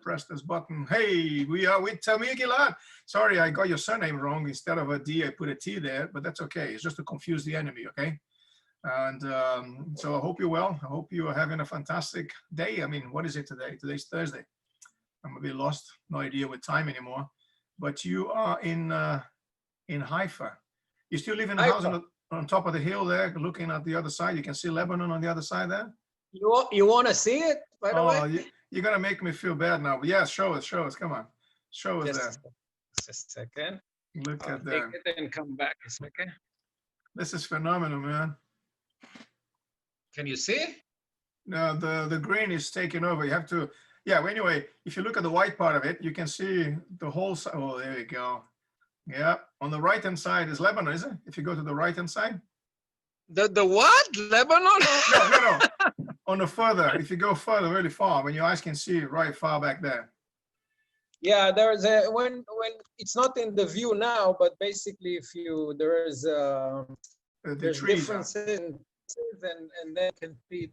press this button. Hey, we are with Tamir Gilad. Sorry, I got your surname wrong. Instead of a D, I put a T there, but that's okay. It's just to confuse the enemy, okay? And so I hope you're well. I hope you are having a fantastic day. I mean, what is it today? Today's Thursday. I'm a bit lost, no idea what time anymore. But you are in Haifa. You still live in a house on top of the hill there, looking at the other side. You can see Lebanon on the other side there. You want to see it, by the way? You're gonna make me feel bad now. But yeah, show us. Come on, show us there. Just a second. Look at that. Take it and come back a second. This is phenomenal, man. Can you see? No, the green is taking over. You have to. Yeah. Well, anyway, if you look at the white part of it, you can see the whole side. Oh, there you go. Yeah. On the right hand side is Lebanon, is it? If you go to the right hand side. The what? Lebanon? No. On the further, if you go further, really far, when your eyes can see right far back there. Yeah, there's a when it's not in the view now, but basically, if you there's differences and then can see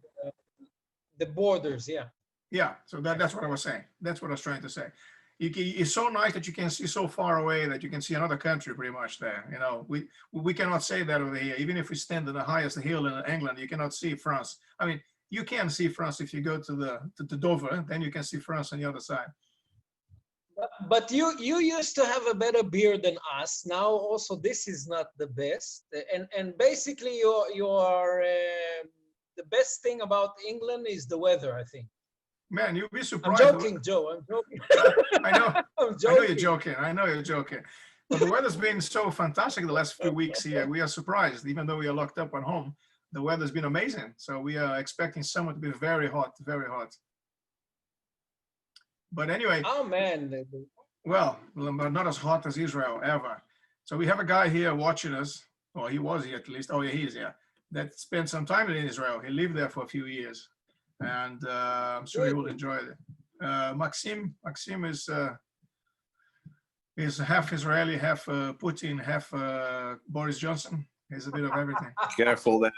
the borders. Yeah. Yeah. So that's what I was saying. That's what I was trying to say. It's so nice that you can see so far away that you can see another country pretty much there. You know, we cannot say that over here. Even if we stand on the highest hill in England, you cannot see France. I mean, you can see France if you go to the Dover, then you can see France on the other side. But you used to have a better beard than us. Now also this is not the best. And basically you are the best thing about England is the weather, I think. Man, you'll be surprised. I'm joking, Joe. I'm joking. I know. I'm joking. I know you're joking. I know you're joking. But the weather's been so fantastic the last few weeks here. We are surprised, even though we are locked up at home. The weather's been amazing. So we are expecting summer to be very hot, very hot. But anyway. Oh, man. Well, not as hot as Israel ever. So we have a guy here watching us. Or he was here at least. Oh, yeah, he is here. That spent some time in Israel. He lived there for a few years. And I'm sure he will enjoy it. Maxim is half Israeli, half Putin, half Boris Johnson. He's a bit of everything. Careful there.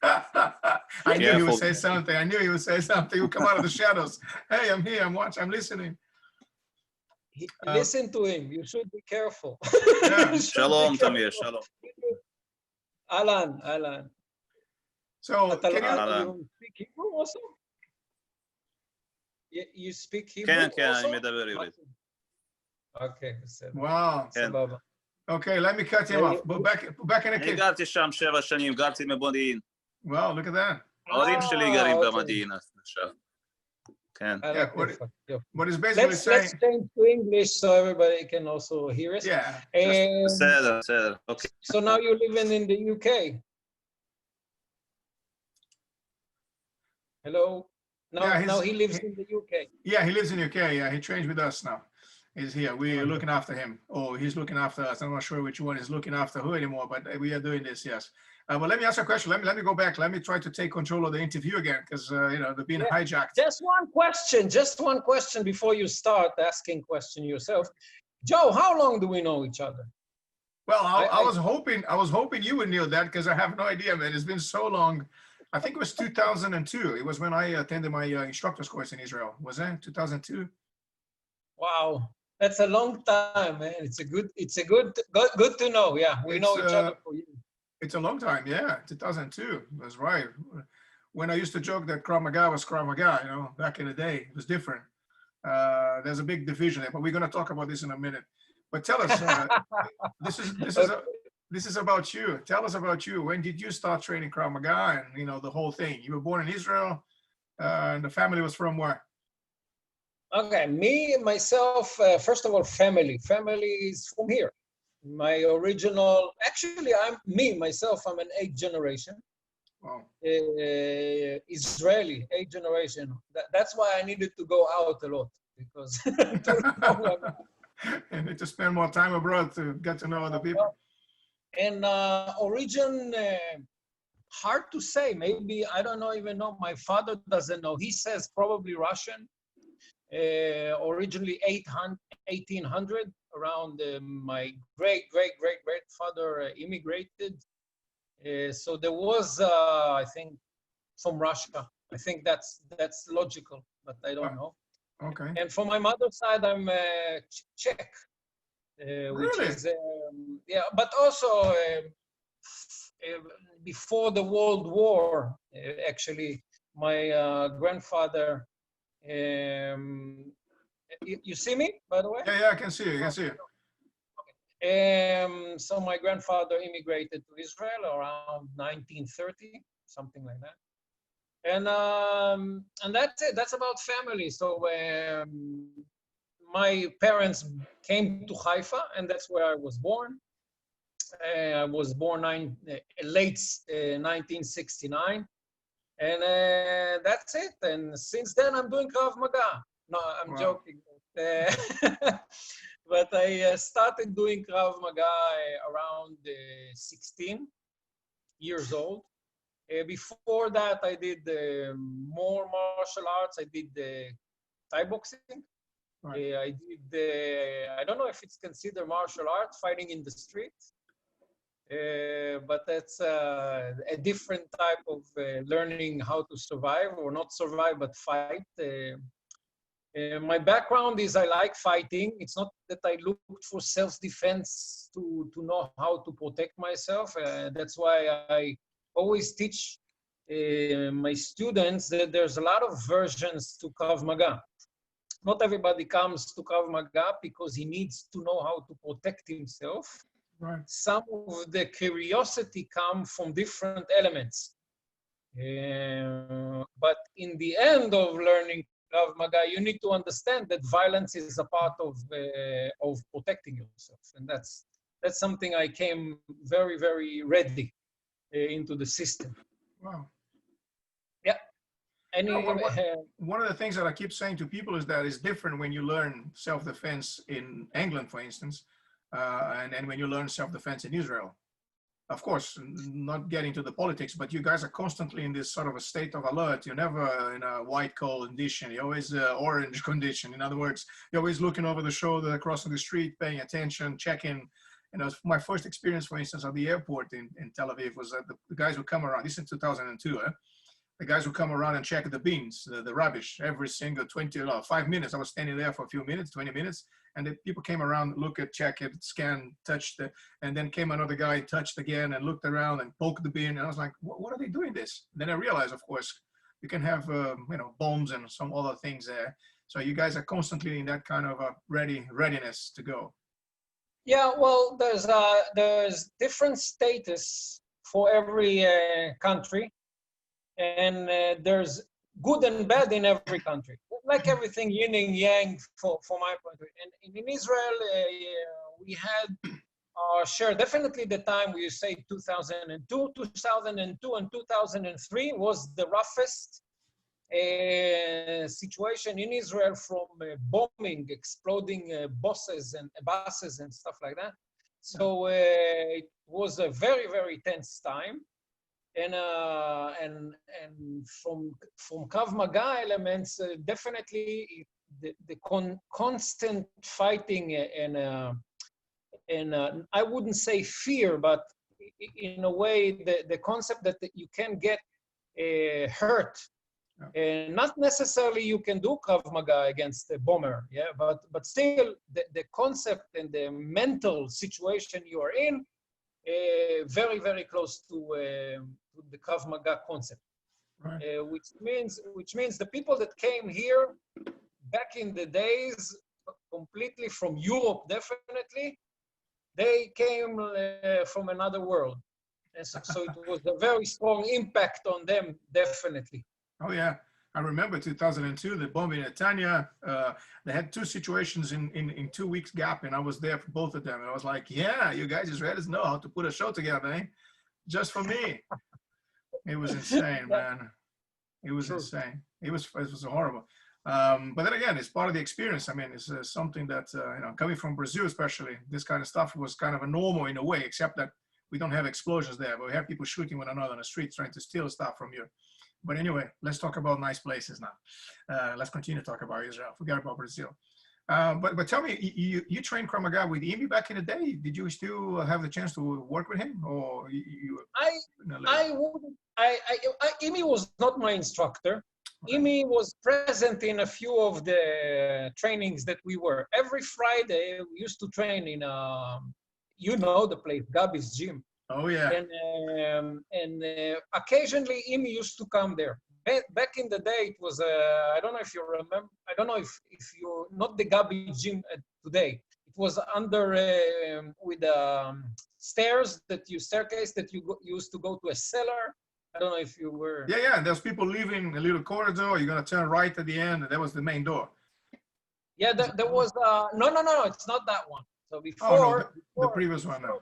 I knew he would say something. He would come out of the shadows. Hey, I'm here. I'm watching. I'm listening. Listen to him. You should be careful. Yeah. Shalom, Tamir. Shalom. Alan. So, can you speak Hebrew also? You speak Hebrew also? Okay. Wow. Okay, let me cut him off. But back in the kitchen. גרתי שם 7 שנים, גרתי במודיעין. Wow, look at that. ההורים שלי גרים במודיעין עכשיו. כן. What is basically saying... Let's change to English so everybody can also hear us. Yeah. בסדר. Okay. So now you're living in the UK. Hello? Now he lives in the UK. Yeah, he lives in the UK. Yeah, he trains with us now. He's here. We're looking after him. Oh, he's looking after us. I'm not sure which one is looking after who anymore, but we are doing this, yes. But let me ask you a question. Let me go back. Let me try to take control of the interview again because, they're being hijacked. Just one question before you start asking question yourself. Joe, how long do we know each other? Well, I was hoping you would know that because I have no idea, man. It's been so long. I think it was 2002. It was when I attended my instructor's course in Israel. Was that 2002? Wow, that's a long time, man. It's good to know. Yeah, we know each other for years. It's a long time, yeah. 2002. That's right. When I used to joke that Krav Maga was Krav Maga, back in the day, it was different. There's a big division there, but we're going to talk about this in a minute. But tell us, this is about you. Tell us about you. When did you start training Krav Maga and, the whole thing? You were born in Israel and the family was from where? Okay, myself, first of all, family. Family is from here. My original, actually, I'm an 8th generation. Wow. Israeli, 8th generation. That's why I needed to go out a lot because you need to spend more time abroad to get to know other people. And origin, hard to say. Maybe I don't even know. My father doesn't know. He says probably Russian. Originally 1800, around my great father immigrated. So there was, I think, from Russia. I think that's logical, but I don't know. Okay. And from my mother's side, I'm Czech, which Really? is, yeah, but also before the World War, actually, my grandfather, you see me, by the way? Yeah, yeah, I can see you. I can see you. So my grandfather immigrated to Israel around 1930, something like that. And that's it. That's about family. So my parents came to Haifa, and that's where I was born. I was born late 1969, and that's it. And since then, I'm doing Krav Maga. No, I'm Wow. joking. But I started doing Krav Maga around 16 years old. Before that, I did more martial arts. I did Thai boxing. Right. I did, I don't know if it's considered martial art, fighting in the street. But that's a different type of learning how to survive, or not survive, but fight. My background is I like fighting. It's not that I looked for self-defense to know how to protect myself. That's why I always teach my students that there's a lot of versions to Krav Maga. Not everybody comes to Krav Maga because he needs to know how to protect himself. Right. Some of the curiosity come from different elements. But in the end of learning Krav Maga, you need to understand that violence is a part of protecting yourself. And that's something I came very, very ready into the system. Wow. Yeah. One of the things that I keep saying to people is that it's different when you learn self-defense in England, for instance, and when you learn self-defense in Israel. Of course, not getting to the politics, but you guys are constantly in this sort of a state of alert. You're never in a white cold condition. You're always orange condition. In other words, you're always looking over the shoulder, crossing the street, paying attention, checking. You know, my first experience, for instance, at the airport in Tel Aviv was that the guys would come around. This is 2002. The guys would come around and check the bins, the rubbish, every single 5 minutes. I was standing there for a few minutes, 20 minutes, and the people came around, look at, check it, scan, touched it, and then came another guy, touched again, and looked around and poked the bin. And I was like, what are they doing this? And then I realized, of course, you can have, bombs and some other things there. So you guys are constantly in that kind of a readiness to go. Yeah, well, there's different status for every country. And there's good and bad in every country. Like everything, yin and yang, for my point of view. And in Israel, we had our share. Definitely the time we say 2002 and 2003 was the roughest situation in Israel, from bombing, exploding buses and stuff like that. So it was a very, very tense time. And from Krav Maga elements, definitely the constant fighting and I wouldn't say fear, but in a way the concept that you can get hurt. Not necessarily you can do Krav Maga against a bomber, yeah, but still the concept and the mental situation you are in, very, very close to the Krav Maga concept, right. Which means the people that came here back in the days, completely from Europe, definitely, they came from another world. And so it was a very strong impact on them, definitely. Oh yeah, I remember 2002, the bombing at Tanya. They had two situations in 2 weeks gap, and I was there for both of them. And I was like, yeah, you guys Israelis know how to put a show together, eh? Just for me. It was insane, man. It was insane. It was horrible. But then again, it's part of the experience. I mean, it's something that, coming from Brazil especially, this kind of stuff was kind of a normal in a way, except that we don't have explosions there, but we have people shooting one another on the streets trying to steal stuff from you. But anyway, let's talk about nice places now. Let's continue to talk about Israel. Forget about Brazil. But tell me, you trained Krav Maga with Imi back in the day. Did you still have the chance to work with him, or Imi was not my instructor. Imi was present in a few of the trainings that we were. Every Friday, we used to train in, you know the place, Gabi's gym. Oh, yeah. And occasionally, Imi used to come there. Back in the day, it was, I don't know if you remember, I don't know if you're, not the Gabi gym today. It was under, with stairs, staircase that you used to go to a cellar. I don't know if you were. Yeah, yeah. There's people leaving a little corridor. You're gonna turn right at the end, and that was the main door. Yeah, there was no. It's not that one. So before, oh, no, the previous one. No.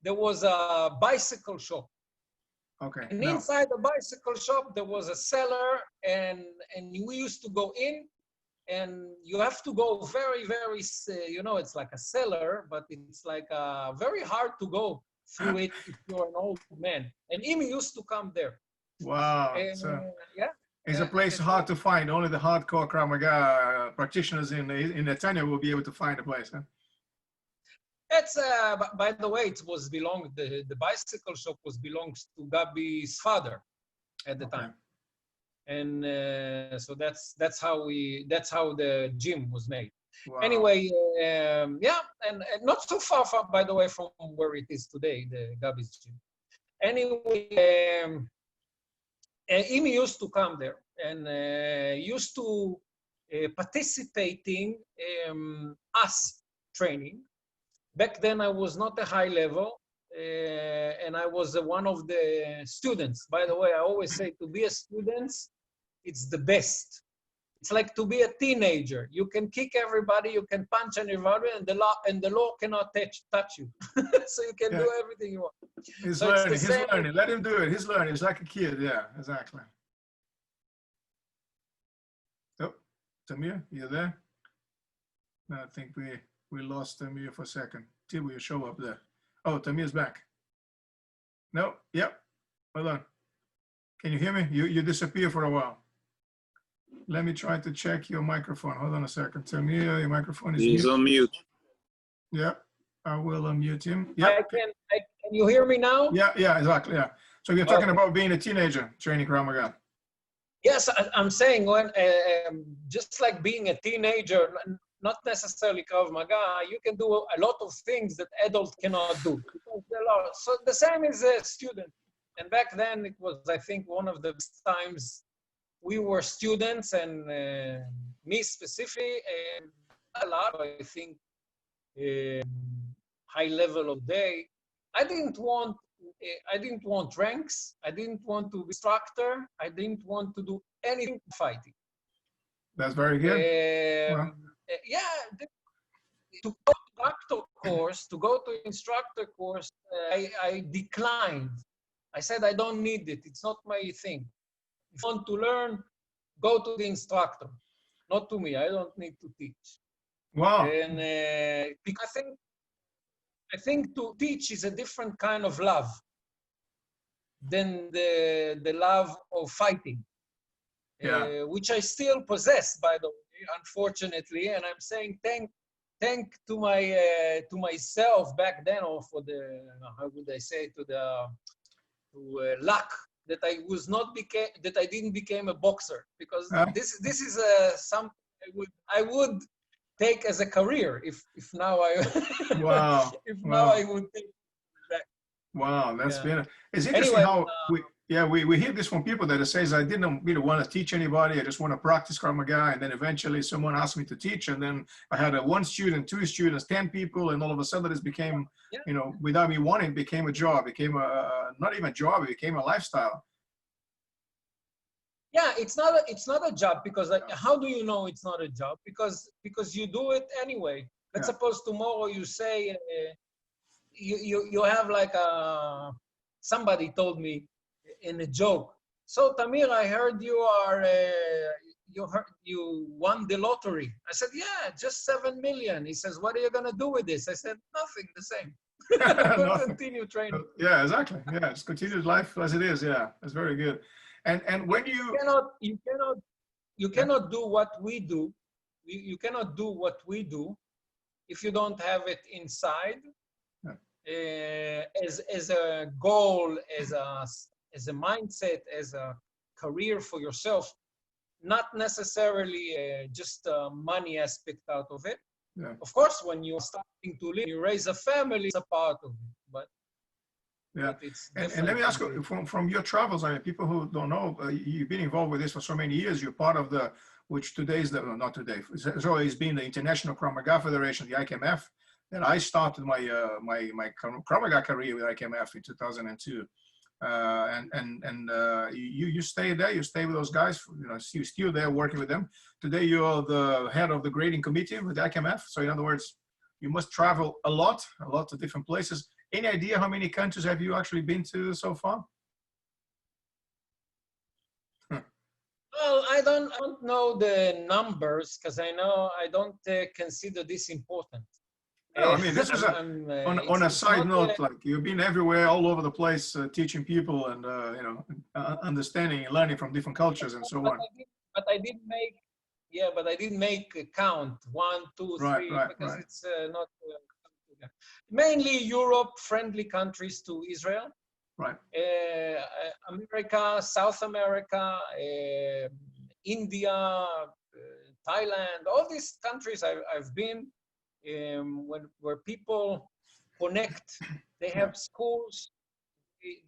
There was a bicycle shop. Okay. And inside the bicycle shop there was a cellar, and we used to go in, and you have to go very, very. You know, it's like a cellar, but it's like very hard to go through it if you're an old man. And Imi used to come there. Wow. And, So yeah. it's a place hard to find. Only the hardcore Krav Maga practitioners in Netanya will be able to find a place. Huh? It's by the way, it was the bicycle shop belongs to Gabi's father at the time, and so that's how the gym was made. Wow. Anyway, yeah, and not so far, by the way, from where it is today, the Gabi's gym. Anyway, Imi used to come there and used to participating us training. Back then, I was not a high level, and I was one of the students. By the way, I always say to be a student, it's the best. It's like to be a teenager. You can kick everybody, you can punch anybody, and the law cannot touch you. So you can do everything you want. He's learning. Let him do it. He's learning. He's like a kid. Yeah, exactly. Oh, Tamir, you there? No, I think we lost Tamir for a second. Till will you show up there? Oh, Tamir's back. No, yep. Hold on. Can you hear me? You disappear for a while. Let me try to check your microphone. Hold on a second. Tamir, your microphone is He's on mute. Yeah, I will unmute him. Yeah. Can you hear me now? Yeah, exactly. Yeah. So you're talking about being a teenager training Krav Maga. Yes, I'm saying when just like being a teenager, not necessarily Krav Maga, you can do a lot of things that adults cannot do. So the same as a student. And back then it was, I think, one of the best times we were students, and me specifically, a lot, I think, high level of day. I didn't want ranks. I didn't want to be instructor. I didn't want to do anything fighting. That's very good. Yeah, to go to instructor course, to go to instructor course, I declined. I said, I don't need it. It's not my thing. If you want to learn, go to the instructor, not to me. I don't need to teach. Wow. And because I think to teach is a different kind of love than the love of fighting, which I still possess, by the way, unfortunately. And I'm saying thank to myself back then, or for the, how would I say, to luck that I didn't become a boxer, because this is something I would take as a career if now I wow. now I would take that. Wow, that's been it's interesting how we hear this from people that it says, I didn't really want to teach anybody, I just want to practice Krav Maga, and then eventually someone asked me to teach, and then I had one student, 2 students, 10 people, and all of a sudden this became, you know, without me wanting, it became a job, became not even a job, it became a lifestyle. Yeah, it's not a job, because how do you know it's not a job? Because you do it anyway. Let's suppose tomorrow you say you have like somebody told me in a joke. So Tamir, I heard you won the lottery. I said, yeah, just 7 million. He says, what are you gonna do with this? I said, nothing, the same. We'll continue training. Yeah, exactly. Yeah, it's continued life as it is. Yeah, it's very good. And when you cannot do what we do, you cannot do what we do if you don't have it inside as a goal, as a mindset, as a career for yourself. not necessarily just a money aspect out of it. Yeah. Of course, when you're starting to live, you raise a family, it's a part of it, but Yeah. it's And let me ask you, from your travels, I mean, people who don't know, you've been involved with this for so many years. You're part of the, which today is the, well, not today, it's always been the International Krav Maga Federation, the IKMF. And I started my my Krav Maga career with IKMF in 2002. You stay there, you stay with those guys, you know, you're still there working with them. Today you're the head of the grading committee with the IKMF. So in other words, you must travel a lot to different places. Any idea how many countries have you actually been to so far? Well, I don't know the numbers because I know I don't consider this important. No, I mean, this is on a side note, like you've been everywhere, all over the place, teaching people and, you know, understanding and learning from different cultures and so on. But I didn't make, yeah, but I didn't make a count, 1, 2, 3, because it's not, mainly Europe, friendly countries to Israel. Right. America, South America, India, Thailand, all these countries I've been. Where people connect, they have schools,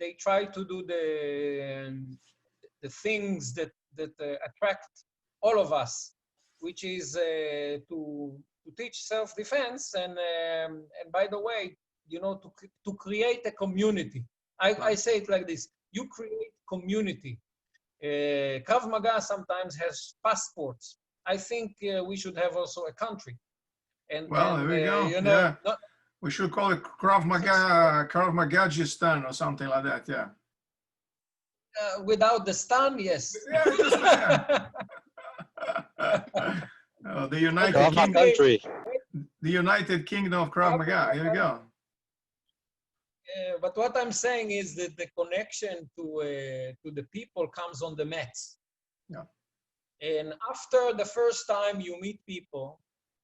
they try to do the things that attract all of us, which is to teach self-defense and by the way, you know, to create a community. I say it like this: you create community. Krav Maga sometimes has passports. I think we should have also a country. Well, there we go. You know, yeah. We should call it Krav Maga-gistan or something like that, yeah. Without the stan, yes. Yeah, just, yeah. The United Kingdom. Country. The United Kingdom of Krav Maga. Here you go. But what I'm saying is that the connection to the people comes on the mats. Yeah. And after the first time you meet people,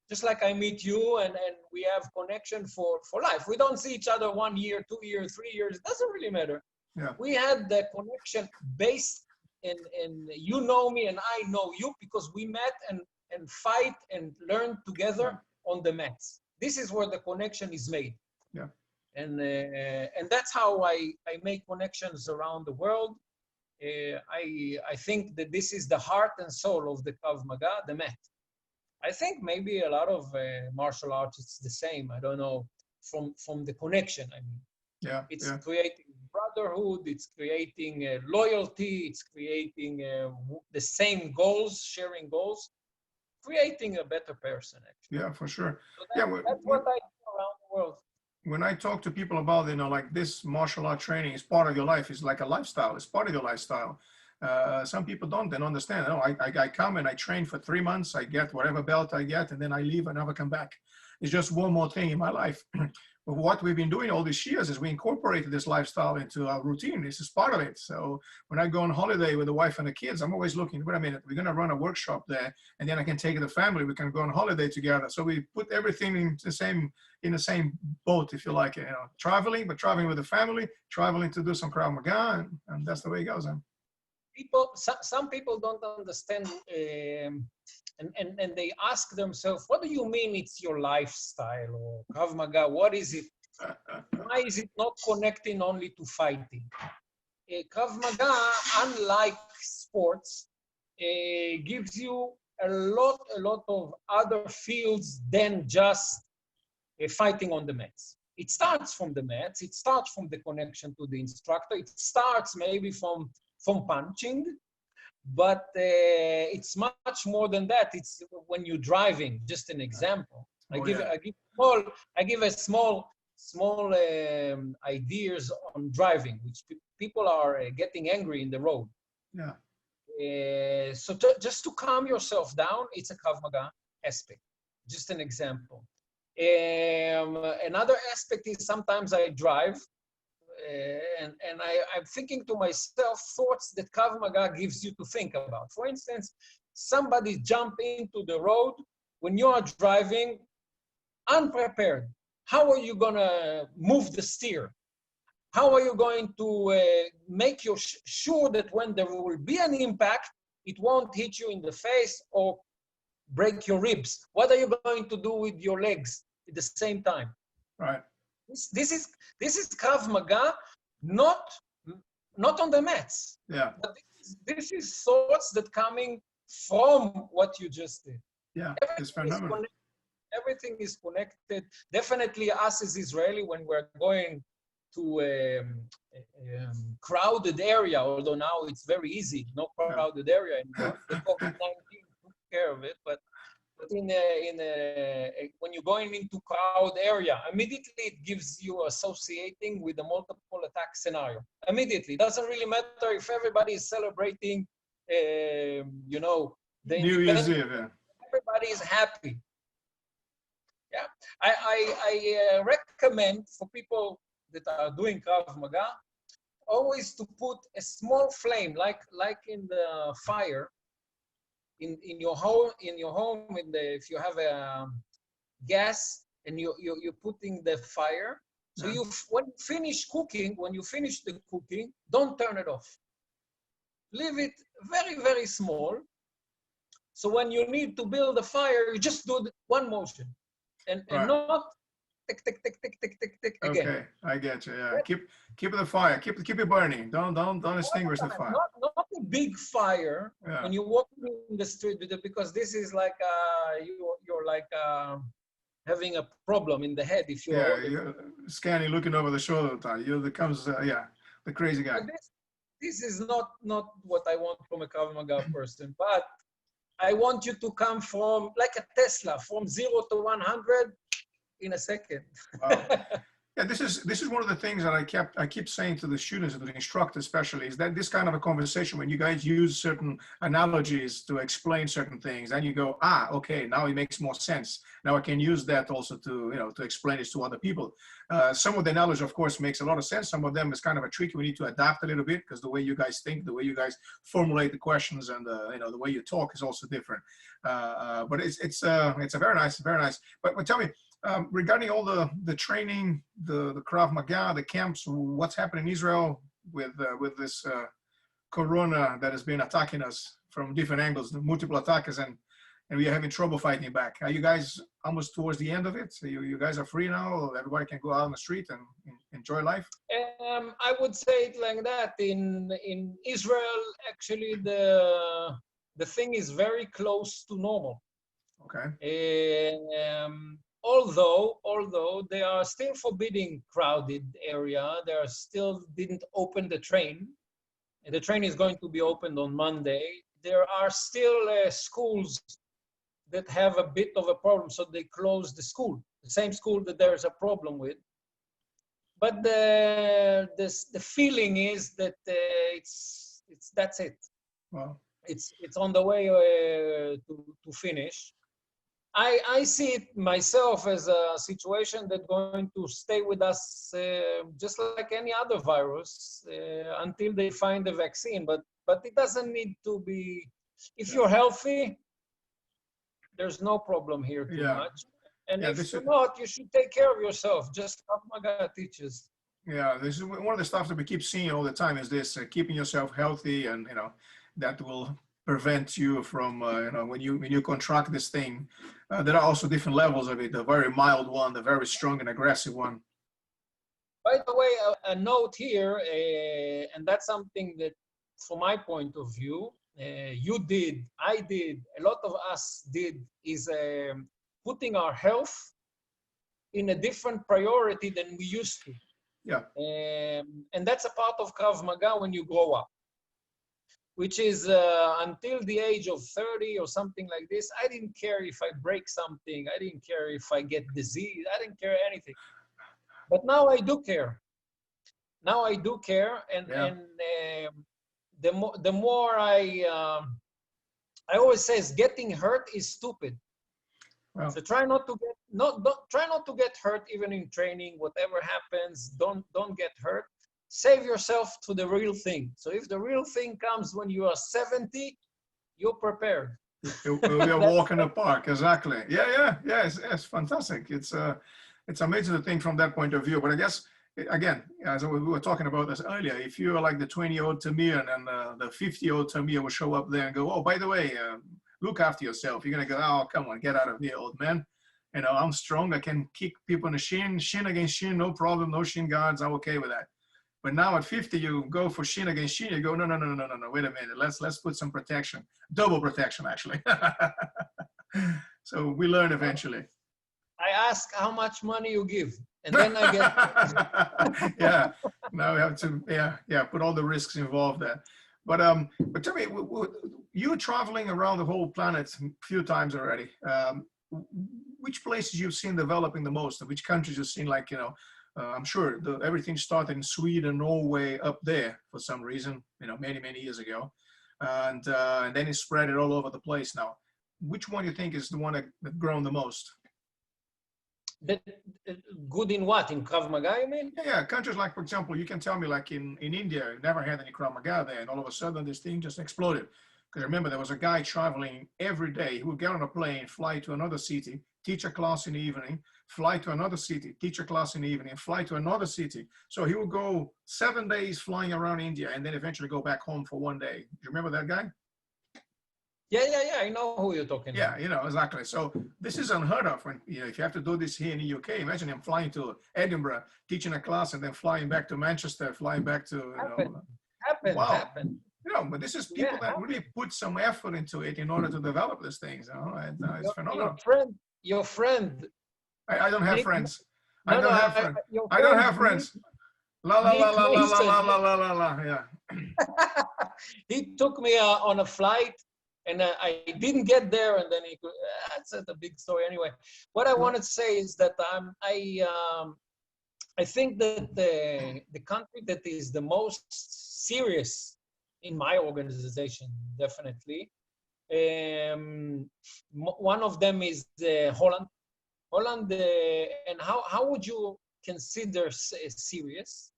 just like I meet you and we have connection for life. We don't see each other 1 year, 2 years, 3 years. It doesn't really matter. Yeah. We had the connection based in you know me and I know you because we met and fight and learn together on the mats. This is where the connection is made. Yeah. And that's how I make connections around the world. I think that this is the heart and soul of the Krav Maga, the mat. I think maybe a lot of martial arts, it's the same. I don't know, from the connection, I mean. Yeah. It's creating brotherhood, it's creating loyalty, it's creating the same goals, sharing goals, creating a better person, actually. Yeah, for sure. So that's what I do around the world. When I talk to people about, you know, like this martial art training is part of your life, it's like a lifestyle, it's part of your lifestyle. Some people don't understand. No, I come and I train for 3 months, I get whatever belt I get, and then I leave and never come back. It's just one more thing in my life. But what we've been doing all these years is we incorporated this lifestyle into our routine. This is part of it. So when I go on holiday with the wife and the kids, I'm always looking, wait a minute, we're going to run a workshop there, and then I can take the family, we can go on holiday together. So we put everything in the same boat, if you like, you know, traveling with the family, traveling to do some Krav Maga, and that's the way it goes. Some people don't understand, and they ask themselves, what do you mean it's your lifestyle or Krav Maga? What is it? Why is it not connecting only to fighting? Krav Maga, unlike sports, gives you a lot of other fields than just fighting on the mats. It starts from the mats. It starts from the connection to the instructor. It starts maybe from punching, but it's much more than that. It's when you're driving. Just an example. I give a small ideas on driving, which people are getting angry in the road. Yeah. So just to calm yourself down, it's a Krav Maga aspect. Just an example. Another aspect is sometimes I drive. And I'm thinking to myself thoughts that Krav Maga gives you to think about. For instance, somebody jump into the road when you are driving unprepared. How are you going to move the steer? How are you going to make sure that when there will be an impact, it won't hit you in the face or break your ribs. What are you going to do with your legs at the same time? Right. This is Krav Maga, not on the mats. Yeah. But this is thoughts that coming from what you just did. Yeah. It's Everything is phenomenal. Everything is connected. Definitely us as Israeli, when we're going to a crowded area, although now it's very easy, no crowded area anymore. The COVID-19 took care of it, but when you're going into crowd area, immediately it gives you associating with the multiple attack scenario. Immediately, it doesn't really matter if everybody is celebrating, you know, the New Year's Eve. Yeah. Everybody is happy. Yeah, I recommend for people that are doing Krav Maga always to put a small flame, like in the fire, in your home, if you have a gas and you're putting the fire. So when you finish the cooking, don't turn it off. Leave it very, very small. So when you need to build a fire, you just do one motion. And not tick, tick, tick, tick, tick, tick, tick again. Okay, I get you. Yeah, keep the fire, keep it burning. Don't extinguish the fire. Not a big fire when you walk in the street, because this is like you're like having a problem in the head if you're scanning, looking over the shoulder. You becomes the crazy guy. This is not what I want from a Krav Maga person, but I want you to come from like a Tesla, from 0 to 100 in a second. Wow. Yeah, this is one of the things that I keep saying to the students and the instructors especially, is that this kind of a conversation, when you guys use certain analogies to explain certain things, then you go, okay, now it makes more sense. Now I can use that also to explain this to other people. Some of the analogy, of course, makes a lot of sense. Some of them is kind of a tricky. We need to adapt a little bit because the way you guys think, the way you guys formulate the questions, and the way you talk is also different. But it's a very nice. But tell me, regarding all the training, the Krav Maga, the camps, what's happening in Israel with this corona that has been attacking us from different angles, the multiple attackers, and we are having trouble fighting back. Are you guys almost towards the end of it? So you guys are free now? Everybody can go out on the street and enjoy life? I would say it like that. In Israel, actually, the thing is very close to normal. Okay. Although they are still forbidding crowded area, they are still didn't open the train. The train is going to be opened on Monday. There are still schools that have a bit of a problem, so they close the school, the same school that there is a problem with. But the feeling is that that's it. Wow. It's on the way to finish. I see it myself as a situation that's going to stay with us just like any other virus until they find a vaccine. But it doesn't need to be, if you're healthy, there's no problem here too much. And if you're not, you should take care of yourself. Just Krav Maga teaches. Yeah, this is one of the stuff that we keep seeing all the time, is this keeping yourself healthy, and that will prevent you from when you contract this thing. There are also different levels of it, the very mild one, the very strong and aggressive one. By the way, a note here, and that's something that from my point of view, you did, I did, a lot of us did, is putting our health in a different priority than we used to. Yeah. And that's a part of Krav Maga when you grow up, which is until the age of 30 or something like this, I didn't care if I break something. I didn't care if I get disease. I didn't care anything. But now I do care. Now I do care, and the more I always says getting hurt is stupid. Wow. So try not to get hurt even in training. Whatever happens, don't get hurt. Save yourself to the real thing. So if the real thing comes when you are 70, you're prepared. You'll be a walk in the park, exactly. Yeah, it's fantastic. It's amazing to think from that point of view. But I guess again, as we were talking about this earlier, if you're like the 20-year-old Tamir and the 50-year-old Tamir will show up there and go, oh, by the way, look after yourself. You're going to go, oh, come on, get out of here, old man. You know, I'm strong. I can kick people in the shin against shin, no problem, no shin guards. I'm okay with that. But now at 50, you go for shin against shin. You go, no, wait a minute. Let's put some protection, double protection, actually. So we learn eventually. I ask how much money you give, and then I get. Yeah, now we have to, put all the risks involved there. But tell me, you're traveling around the whole planet a few times already. Which places you've seen developing the most, and which countries you've seen, like, you know, I'm sure everything started in Sweden, Norway, up there for some reason, you know, many years ago, and then it spread it all over the place now. Which one do you think is the one that grown the most? Good in what? In Krav Maga, you mean? Yeah, countries like, for example, you can tell me, like in India, never had any Krav Maga there, and all of a sudden this thing just exploded. Because remember, there was a guy traveling every day. He would get on a plane, fly to another city, teach a class in the evening, fly to another city, teach a class in the evening, fly to another city. So he would go 7 days flying around India and then eventually go back home for 1 day. Do you remember that guy? Yeah, I know who you're talking about. Yeah, you know, exactly. So this is unheard of. When, you know, if you have to do this here in the UK, imagine him flying to Edinburgh, teaching a class, and then flying back to Manchester, flying back to, Happened. You know, but this is people that really put some effort into it in order to develop these things. You know, and, it's phenomenal. Your friend. I don't have friends. I don't have friends. I don't have friends. La la la la la la la la la la. Yeah. He took me on a flight, and I didn't get there, and then that's a big story anyway. What I wanted to say is that I think that the country that is the most serious in my organization, definitely. One of them is Holland. Holland, and how would you consider serious?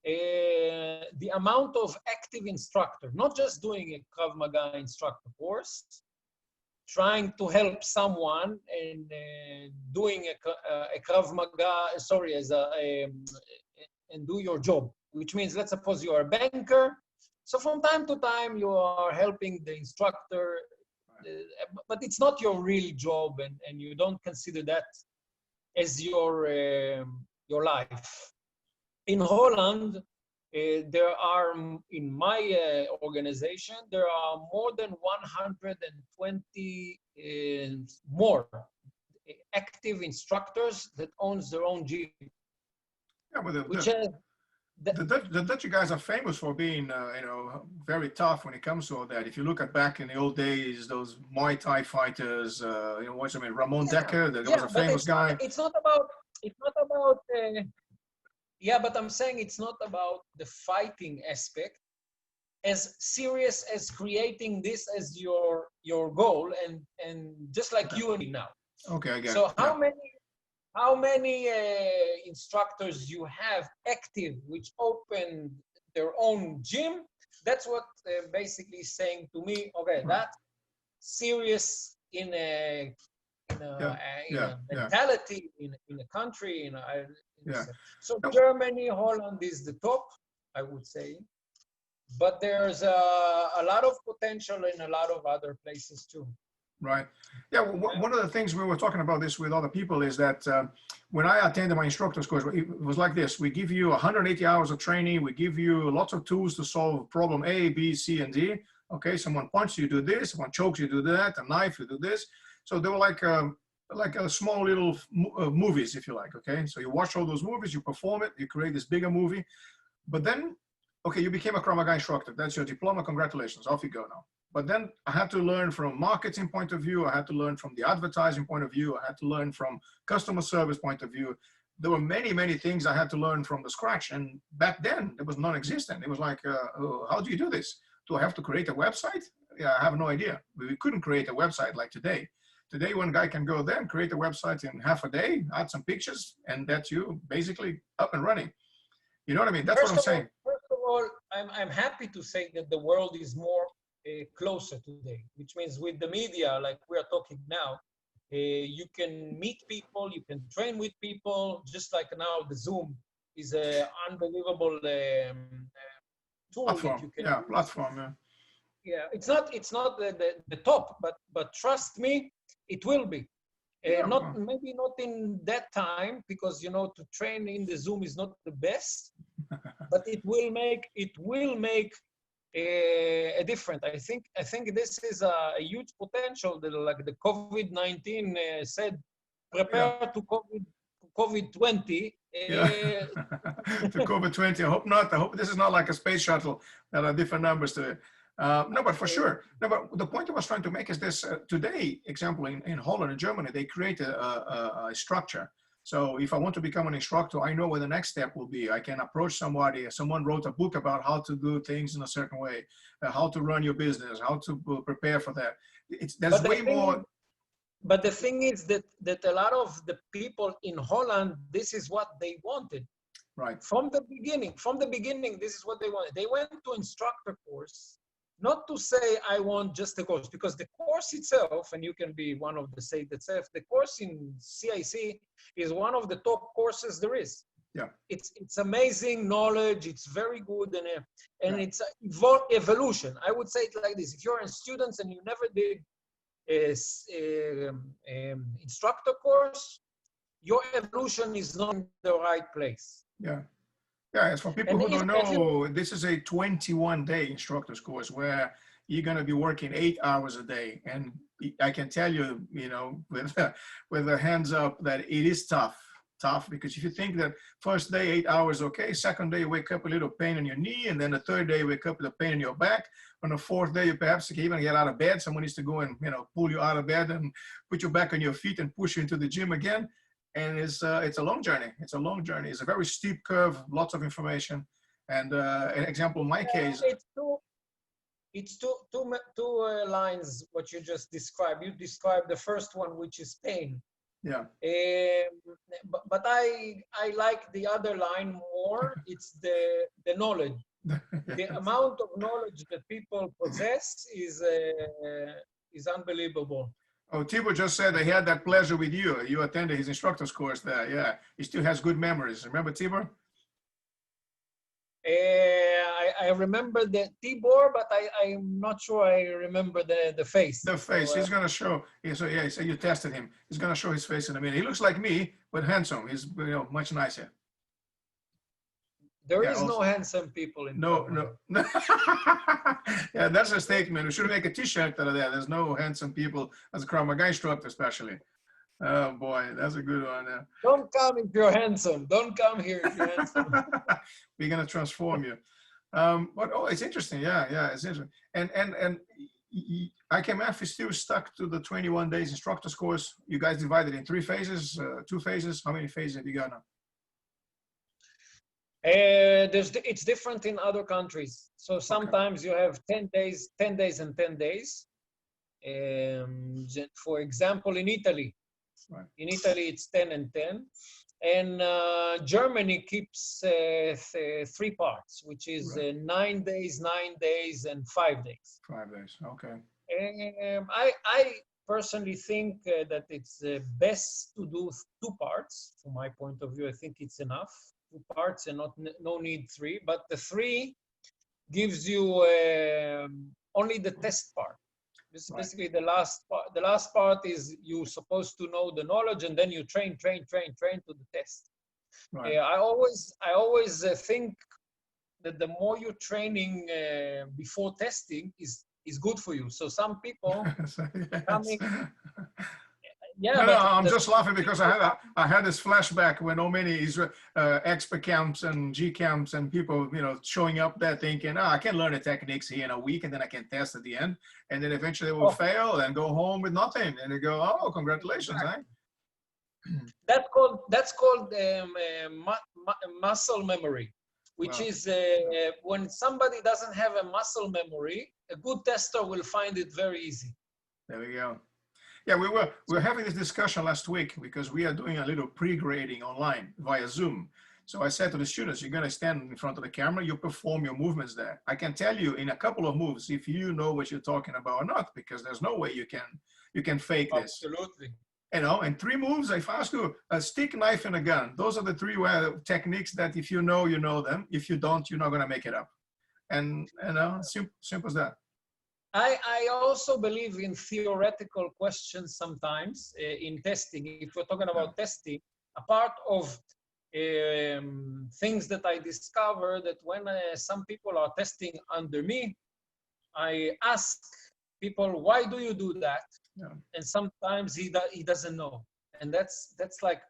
The amount of active instructor, not just doing a Krav Maga instructor course, trying to help someone and doing a Krav Maga, and do your job, which means, let's suppose you are a banker. So from time to time, you are helping the instructor, but it's not your real job, and you don't consider that as your life. In Holland, there are, in my organization, there are more than 120 more active instructors that owns their own gym. Yeah, but the Dutch guys are famous for being, you know, very tough when it comes to all that. If you look at back in the old days, those Muay Thai fighters, you know, what's I mean, Ramon Decker, that was a famous guy. It's not about. Yeah, but I'm saying it's not about the fighting aspect, as serious as creating this as your goal, and just like you and me now. Okay, I get it. So how many instructors you have active which open their own gym? That's what basically saying to me. Okay, that serious in a mentality in a country. So Germany, Holland is the top, I would say, but there's a lot of potential in a lot of other places too. Right. Yeah. One of the things we were talking about this with other people is that when I attended my instructor's course, it was like this. We give you 180 hours of training. We give you lots of tools to solve problem A, B, C, and D. Okay. Someone punches you, do this. Someone chokes you, do that. A knife, you do this. So they were like a small little movies, if you like. Okay. So you watch all those movies, you perform it, you create this bigger movie. But then, okay, you became a Krav Maga instructor. That's your diploma. Congratulations. Off you go now. But then I had to learn from a marketing point of view. I had to learn from the advertising point of view. I had to learn from customer service point of view. There were many things I had to learn from the scratch. And back then, it was non-existent. It was like, how do you do this? Do I have to create a website? Yeah, I have no idea. We couldn't create a website like today. Today, one guy can go there and create a website in half a day, add some pictures, and that's you basically up and running. You know what I mean? That's what I'm saying. First of all, I'm happy to say that the world is more closer today, which means with the media, like we are talking now, you can meet people, you can train with people, just like now the Zoom is a unbelievable tool that Platform, you can yeah, use. platform, yeah. Yeah, it's not the top, but trust me, it will be. Yeah, Not maybe not in that time, because you know to train in the Zoom is not the best, but it will make a difference. I think this is a huge potential that, like the COVID-19 said, prepare to COVID-20. yeah. To COVID-20, I hope not. I hope this is not like a space shuttle. There are different numbers to it. No, but for sure. No, but the point I was trying to make is this. Today, example, in Holland and Germany, they create a structure. So if I want to become an instructor, I know where the next step will be. I can approach somebody. Someone wrote a book about how to do things in a certain way, how to run your business, how to prepare for that. There's way more. But the thing is that a lot of the people in Holland, this is what they wanted. Right. From the beginning, this is what they wanted. They went to instructor course, not to say I want just the course, because the course itself, and you can be one of the say that self, the course in CIC is one of the top courses there is. Yeah. It's amazing knowledge. It's very good, and Yeah. it's evolution. I would say it like this: if you're in students and you never did instructor course, your evolution is not in the right place. Yeah. Yeah, as for people And who don't if you- know, this is a 21-day instructor's course where you're going to be working 8 hours a day. And I can tell you, you know, with the hands up that it is tough, because if you think that first day, 8 hours, okay, second day, you wake up a little pain in your knee, and then the third day, you wake up with a pain in your back. On the fourth day, you perhaps can even get out of bed. Someone needs to go and, you know, pull you out of bed and put you back on your feet and push you into the gym again. And it's a long journey. It's a long journey. It's a very steep curve, lots of information. And an example, in my case. It's two lines, what you just described. You described the first one, which is pain. Yeah. But I like the other line more. It's the knowledge. Yes. The amount of knowledge that people possess is unbelievable. Oh, Tibor just said he had that pleasure with you. You attended his instructor's course there. Yeah, he still has good memories. Remember Tibor? I remember the Tibor, but I'm not sure I remember the face. The face. So, he's going to show. So yeah, he said you tested him. He's going to show his face in a minute. He looks like me, but handsome. He's, you know, much nicer. There is no handsome people in no. Yeah, that's a statement. We should make a t-shirt out of that. There's no handsome people as a Krav Maga instructor, especially. Oh boy, that's a good one. Yeah. Don't come if you're handsome. Don't come here if you're handsome. We're gonna transform you. But oh, it's interesting. Yeah, it's interesting. And IKMF is still stuck to the 21 days instructor's course. You guys divided in 3 phases, 2 phases. How many phases have you got now? It's different in other countries. So sometimes you have 10 days and 10 days. For example, in Italy, it's 10 and 10. And Germany keeps 3 parts, which is 9 days, 9 days, and 5 days. 5 days, okay. I personally think that it's best to do 2 parts. From my point of view, I think it's enough. 2 parts and no need 3, but the 3 gives you only the test part. This is basically the last part. The last part is you're supposed to know the knowledge, and then you train to the test. Right. I always think that the more you're training before testing is good for you. So some people coming. Yeah, no, I'm just laughing because I had this flashback when so many expo camps and G camps and people, you know, showing up there thinking, I can learn the techniques here in a week and then I can test at the end. And then eventually they will fail and go home with nothing. And they go, oh, congratulations. Exactly. That's called muscle memory, which is when somebody doesn't have a muscle memory, a good tester will find it very easy. There we go. Yeah, we were having this discussion last week because we are doing a little pre-grading online via Zoom. So I said to the students, you're going to stand in front of the camera, you perform your movements there. I can tell you in a couple of moves if you know what you're talking about or not, because there's no way you can fake this. Absolutely. You know, and 3 moves, if I ask you, a stick, knife, and a gun. Those are the 3 techniques that if you know them. If you don't, you're not going to make it up. And, you know, simple as that. I also believe in theoretical questions sometimes in testing. If we're talking about testing, a part of things that I discover that when some people are testing under me, I ask people, why do you do that? Yeah. And sometimes he doesn't know. And that's like,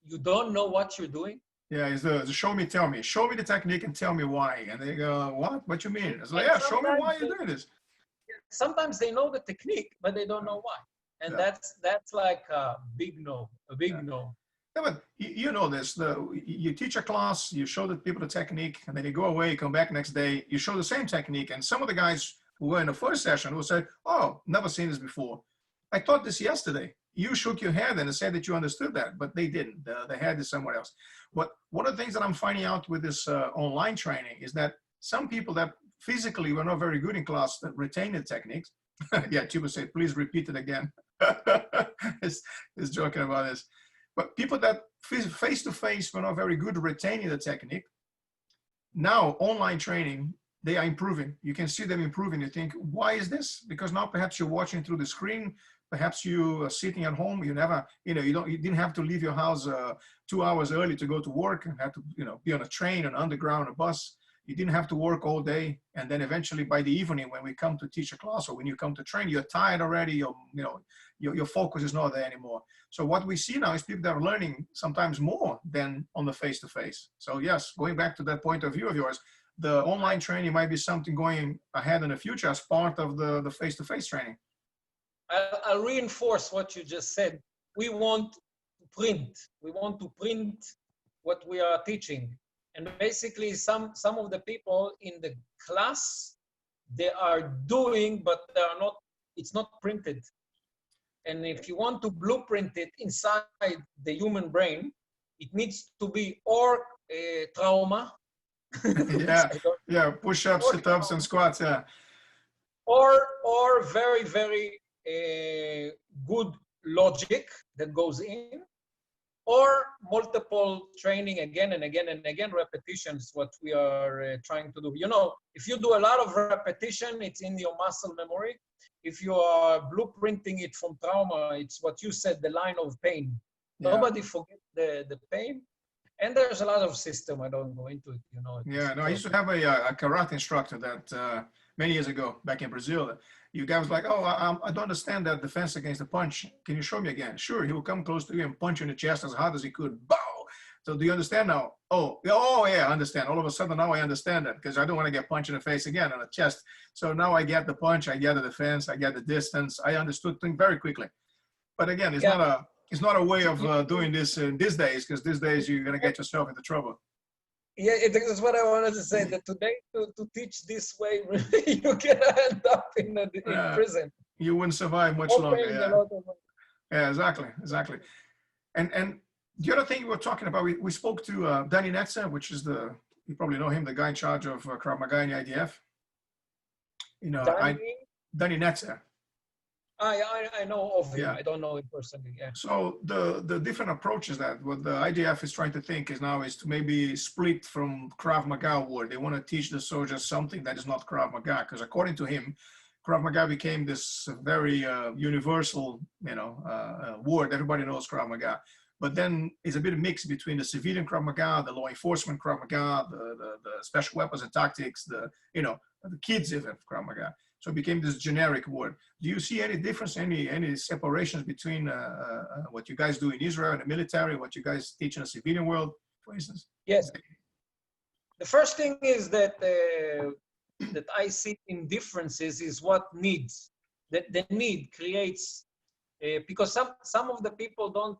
you don't know what you're doing? Yeah, it's the show me, tell me. Show me the technique and tell me why. And they go, what? What you mean? It's like, yeah, show me why you're doing this. Sometimes they know the technique, but they don't know why. And that's like a big no, no. Yeah, but you know this. You teach a class, you show the people the technique, and then you go away, you come back next day, you show the same technique. And some of the guys who were in the first session will say, oh, never seen this before. I taught this yesterday. You shook your head and said that you understood that, but they didn't. They had this somewhere else. But one of the things that I'm finding out with this online training is that some people that physically were not very good in class that retain the techniques. Yeah, Tuba said, please repeat it again. He's joking about this. But people that face-to-face were not very good at retaining the technique, now online training, they are improving. You can see them improving. You think, why is this? Because now perhaps you're watching through the screen. Perhaps you are sitting at home. You never, you didn't have to leave your house 2 hours early to go to work and have to, be on a train, an underground, a bus. You didn't have to work all day. And then eventually by the evening, when we come to teach a class or when you come to train, you're tired already. Your focus is not there anymore. So what we see now is people that are learning sometimes more than on the face-to-face. So yes, going back to that point of view of yours, the online training might be something going ahead in the future as part of the face-to-face training. I'll reinforce what you just said. We want to print. We want to print what we are teaching. And basically some of the people in the class, they are doing, but they are not, it's not printed. And if you want to blueprint it inside the human brain, it needs to be or trauma. Push-ups, sit-ups, and squats, yeah. Or very, very good logic that goes in, or multiple training again and again and again, repetitions, what we are trying to do. If you do a lot of repetition, it's in your muscle memory. If you are blueprinting it from trauma, it's what you said, the line of pain. Yeah. Nobody forgets the pain. And there's a lot of system. I don't go into it, Yeah, no, I used to have a karate instructor that many years ago, back in Brazil. You guys was like, oh, I don't understand that defense against the punch. Can you show me again? Sure, he will come close to you and punch you in the chest as hard as he could. Bow! So do you understand now? Oh yeah, I understand. All of a sudden now I understand that because I don't want to get punched in the face again on the chest. So now I get the punch, I get the defense, I get the distance. I understood things very quickly. But again, it's not a way of doing this in these days, because these days you're going to get yourself into trouble. Yeah, that's what I wanted to say, that today to teach this way, you can end up in prison. You wouldn't survive much longer. Yeah, exactly. And the other thing we were talking about, we spoke to Danny Netzer, which is you probably know him, the guy in charge of Krav Maga in the IDF. Danny Netzer. I know of him. Yeah. I don't know him personally. Yeah. So the different approaches that what the IDF is trying to think is to maybe split from Krav Maga word. They want to teach the soldiers something that is not Krav Maga, because according to him, Krav Maga became this very universal, word. Everybody knows Krav Maga. But then it's a bit of mix between the civilian Krav Maga, the law enforcement Krav Maga, the special weapons and tactics, the kids of Krav Maga. So it became this generic word. Do you see any difference, any separations between what you guys do in Israel in the military, what you guys teach in the civilian world, for instance? Yes. The first thing is that that I see in differences is what needs. That the need creates, because some of the people don't,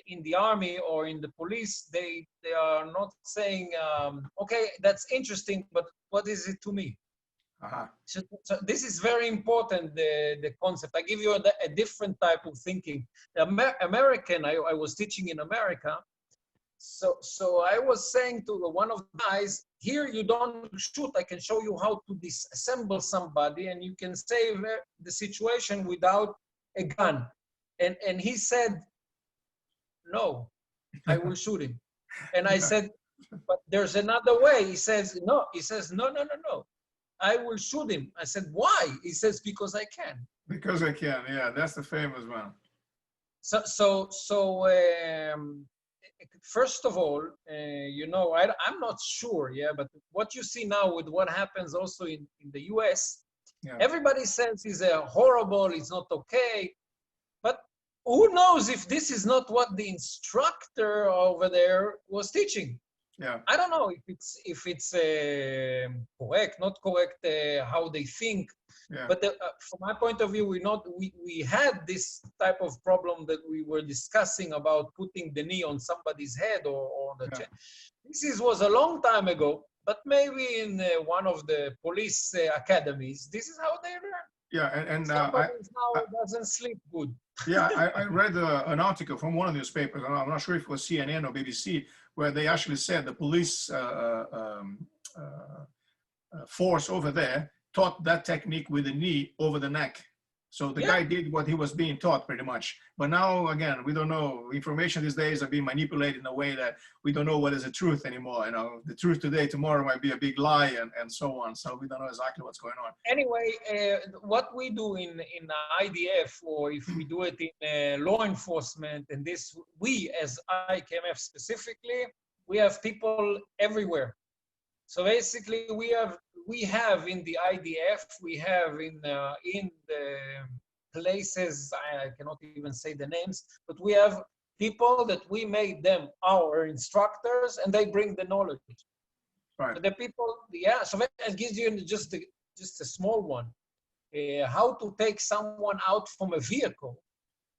in the army or in the police, they are not saying, okay, that's interesting, but what is it to me? Uh-huh. So this is very important, the concept. I give you a different type of thinking. American, I was teaching in America. So I was saying to one of the guys, here you don't shoot. I can show you how to disassemble somebody and you can save the situation without a gun. And he said, no, I will shoot him. And I Yeah. said, but there's another way. He says, no. He says, no, no, no, no. I will shoot him. I said, why? He says, because I can. Because I can. Yeah, that's the famous one. So, first of all, you know, I'm not sure, yeah, but what you see now with what happens also in the US, Yeah. everybody says it's horrible, it's not okay, but who knows if this is not what the instructor over there was teaching? Yeah. I don't know if it's correct, not correct, how they think. Yeah. But from my point of view, we had this type of problem that we were discussing about putting the knee on somebody's head or on the chest. This was a long time ago, but maybe in one of the police academies, this is how they learn. Yeah, and Somebody now doesn't sleep good. yeah, I read an article from one of the newspapers, and I'm not sure if it was CNN or BBC, where they actually said the police force over there taught that technique with the knee over the neck. So the guy did what he was being taught pretty much. But now, again, we don't know. Information these days are being manipulated in a way that we don't know what is the truth anymore. You know, the truth today, tomorrow might be a big lie and so on. So we don't know exactly what's going on. Anyway, what we do in IDF, or if we do it in law enforcement, and this, we as IKMF specifically, we have people everywhere. So basically, we have in the IDF, we have in the places, I cannot even say the names, but we have people that we made them our instructors, and they bring the knowledge. Right. But the people, yeah. So that gives you just a small one. How to take someone out from a vehicle.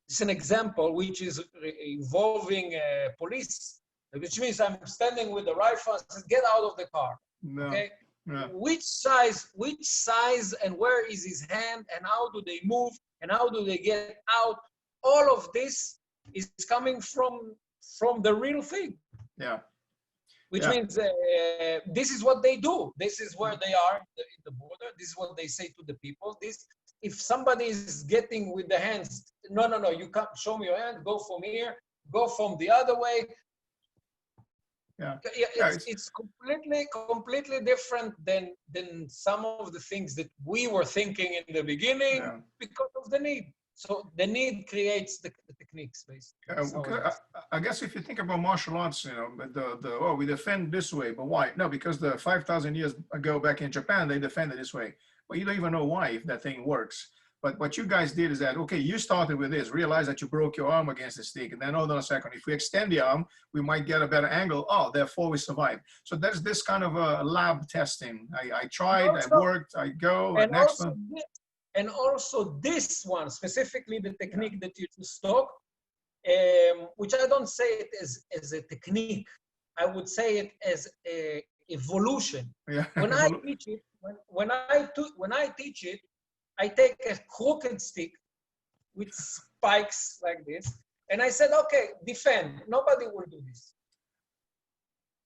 It's an example which is involving police. Which means I'm standing with the rifle and says, get out of the car. No. Okay? Yeah. Which size and where is his hand and how do they move and how do they get out? All of this is coming from the real thing. Yeah. Which means this is what they do. This is where they are in the border. This is what they say to the people. If somebody is getting with the hands, no, you can't show me your hand, go from here, go from the other way. Yeah. It's completely different than some of the things that we were thinking in the beginning because of the need. So the need creates the techniques, basically. I guess if you think about martial arts, you know, we defend this way, but why? No, because the 5,000 years ago back in Japan, they defended this way. But you don't even know why if that thing works. But what you guys did is that, okay, you started with this, realize that you broke your arm against the stick, and then, hold on a second, if we extend the arm, we might get a better angle. Oh, therefore we survive. So there's this kind of a lab testing. I tried, I worked, I go, and next one. And also this one, specifically the technique that you just talked, which I don't say it as a technique. I would say it as a evolution. Yeah. When I teach it, when I teach it, I take a crooked stick with spikes like this, and I said, okay, defend. Nobody will do this.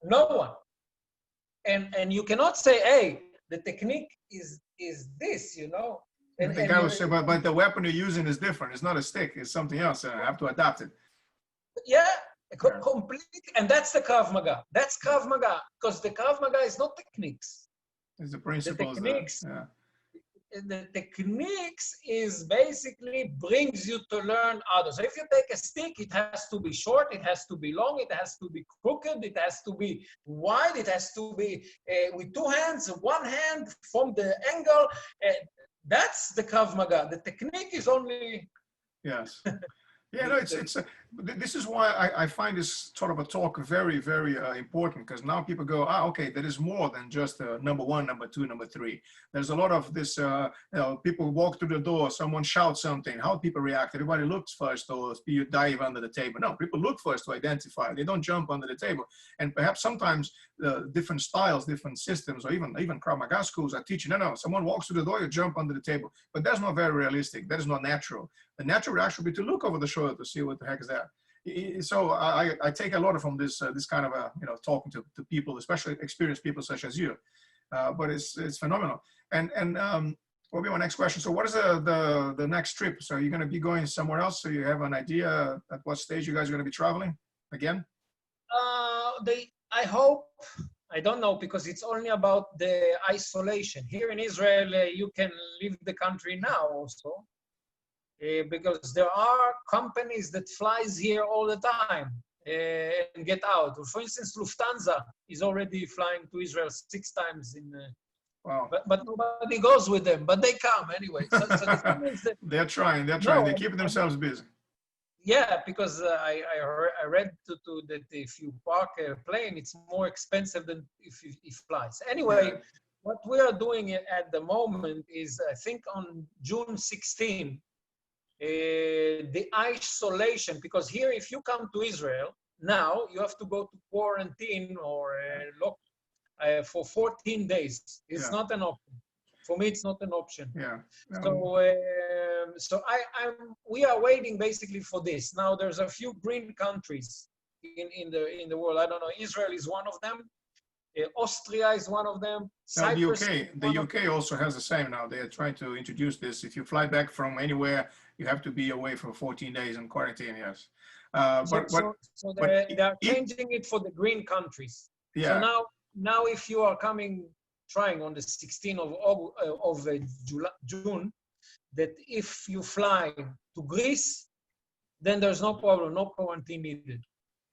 No one. And you cannot say, hey, the technique is this, you know. And the guy will say, but the weapon you're using is different. It's not a stick. It's something else. I have to adapt it. Yeah, completely. And that's the Krav Maga. That's Krav Maga, because the Krav Maga is not techniques. It's the principles. The techniques is basically brings you to learn others. So if you take a stick, it has to be short, it has to be long, it has to be crooked, it has to be wide, it has to be with two hands, one hand from the angle. That's the Krav Maga. The technique is only... Yes. Yeah, no, this is why I find this sort of a talk very, very important, because now people go, okay, there is more than just number one, number two, number three. There's a lot of this, you know, people walk through the door, someone shouts something, how people react. Everybody looks first, or you dive under the table. No, people look first to identify. They don't jump under the table. And perhaps sometimes different styles, different systems, or even Krav Maga schools are teaching, no, someone walks through the door, you jump under the table. But that's not very realistic. That is not natural. The natural reaction would be to look over the shoulder to see what the heck is that. So I take a lot from this this kind of you know, talking to people, especially experienced people such as you. But it's phenomenal. And will be my next question. So what is the next trip? So you're going to be going somewhere else? So you have an idea at what stage you guys are going to be traveling again? I hope, I don't know, because it's only about the isolation. Here in Israel, you can leave the country now also, because there are companies that flies here all the time and get out. For instance, Lufthansa is already flying to Israel 6 times in. Wow. But nobody goes with them, but they come anyway. So the thing is that they're trying. They're keeping themselves busy. Yeah, because I read that if you park a plane, it's more expensive than if it flies. Anyway, what we are doing at the moment is, I think on June 16, the isolation, because here if you come to Israel, now you have to go to quarantine or lock for 14 days. It's not an option. For me, it's not an option. Yeah. So we are waiting basically for this. Now there's a few green countries in the world. I don't know. Israel is one of them. Austria is one of them. Now, Cyprus. the UK also has the same now. They are trying to introduce this. If you fly back from anywhere, you have to be away for 14 days in quarantine. Yes. So they are changing it for the green countries. Yeah. So now if you are trying on the 16th of June, that if you fly to Greece, then there's no problem, no quarantine needed.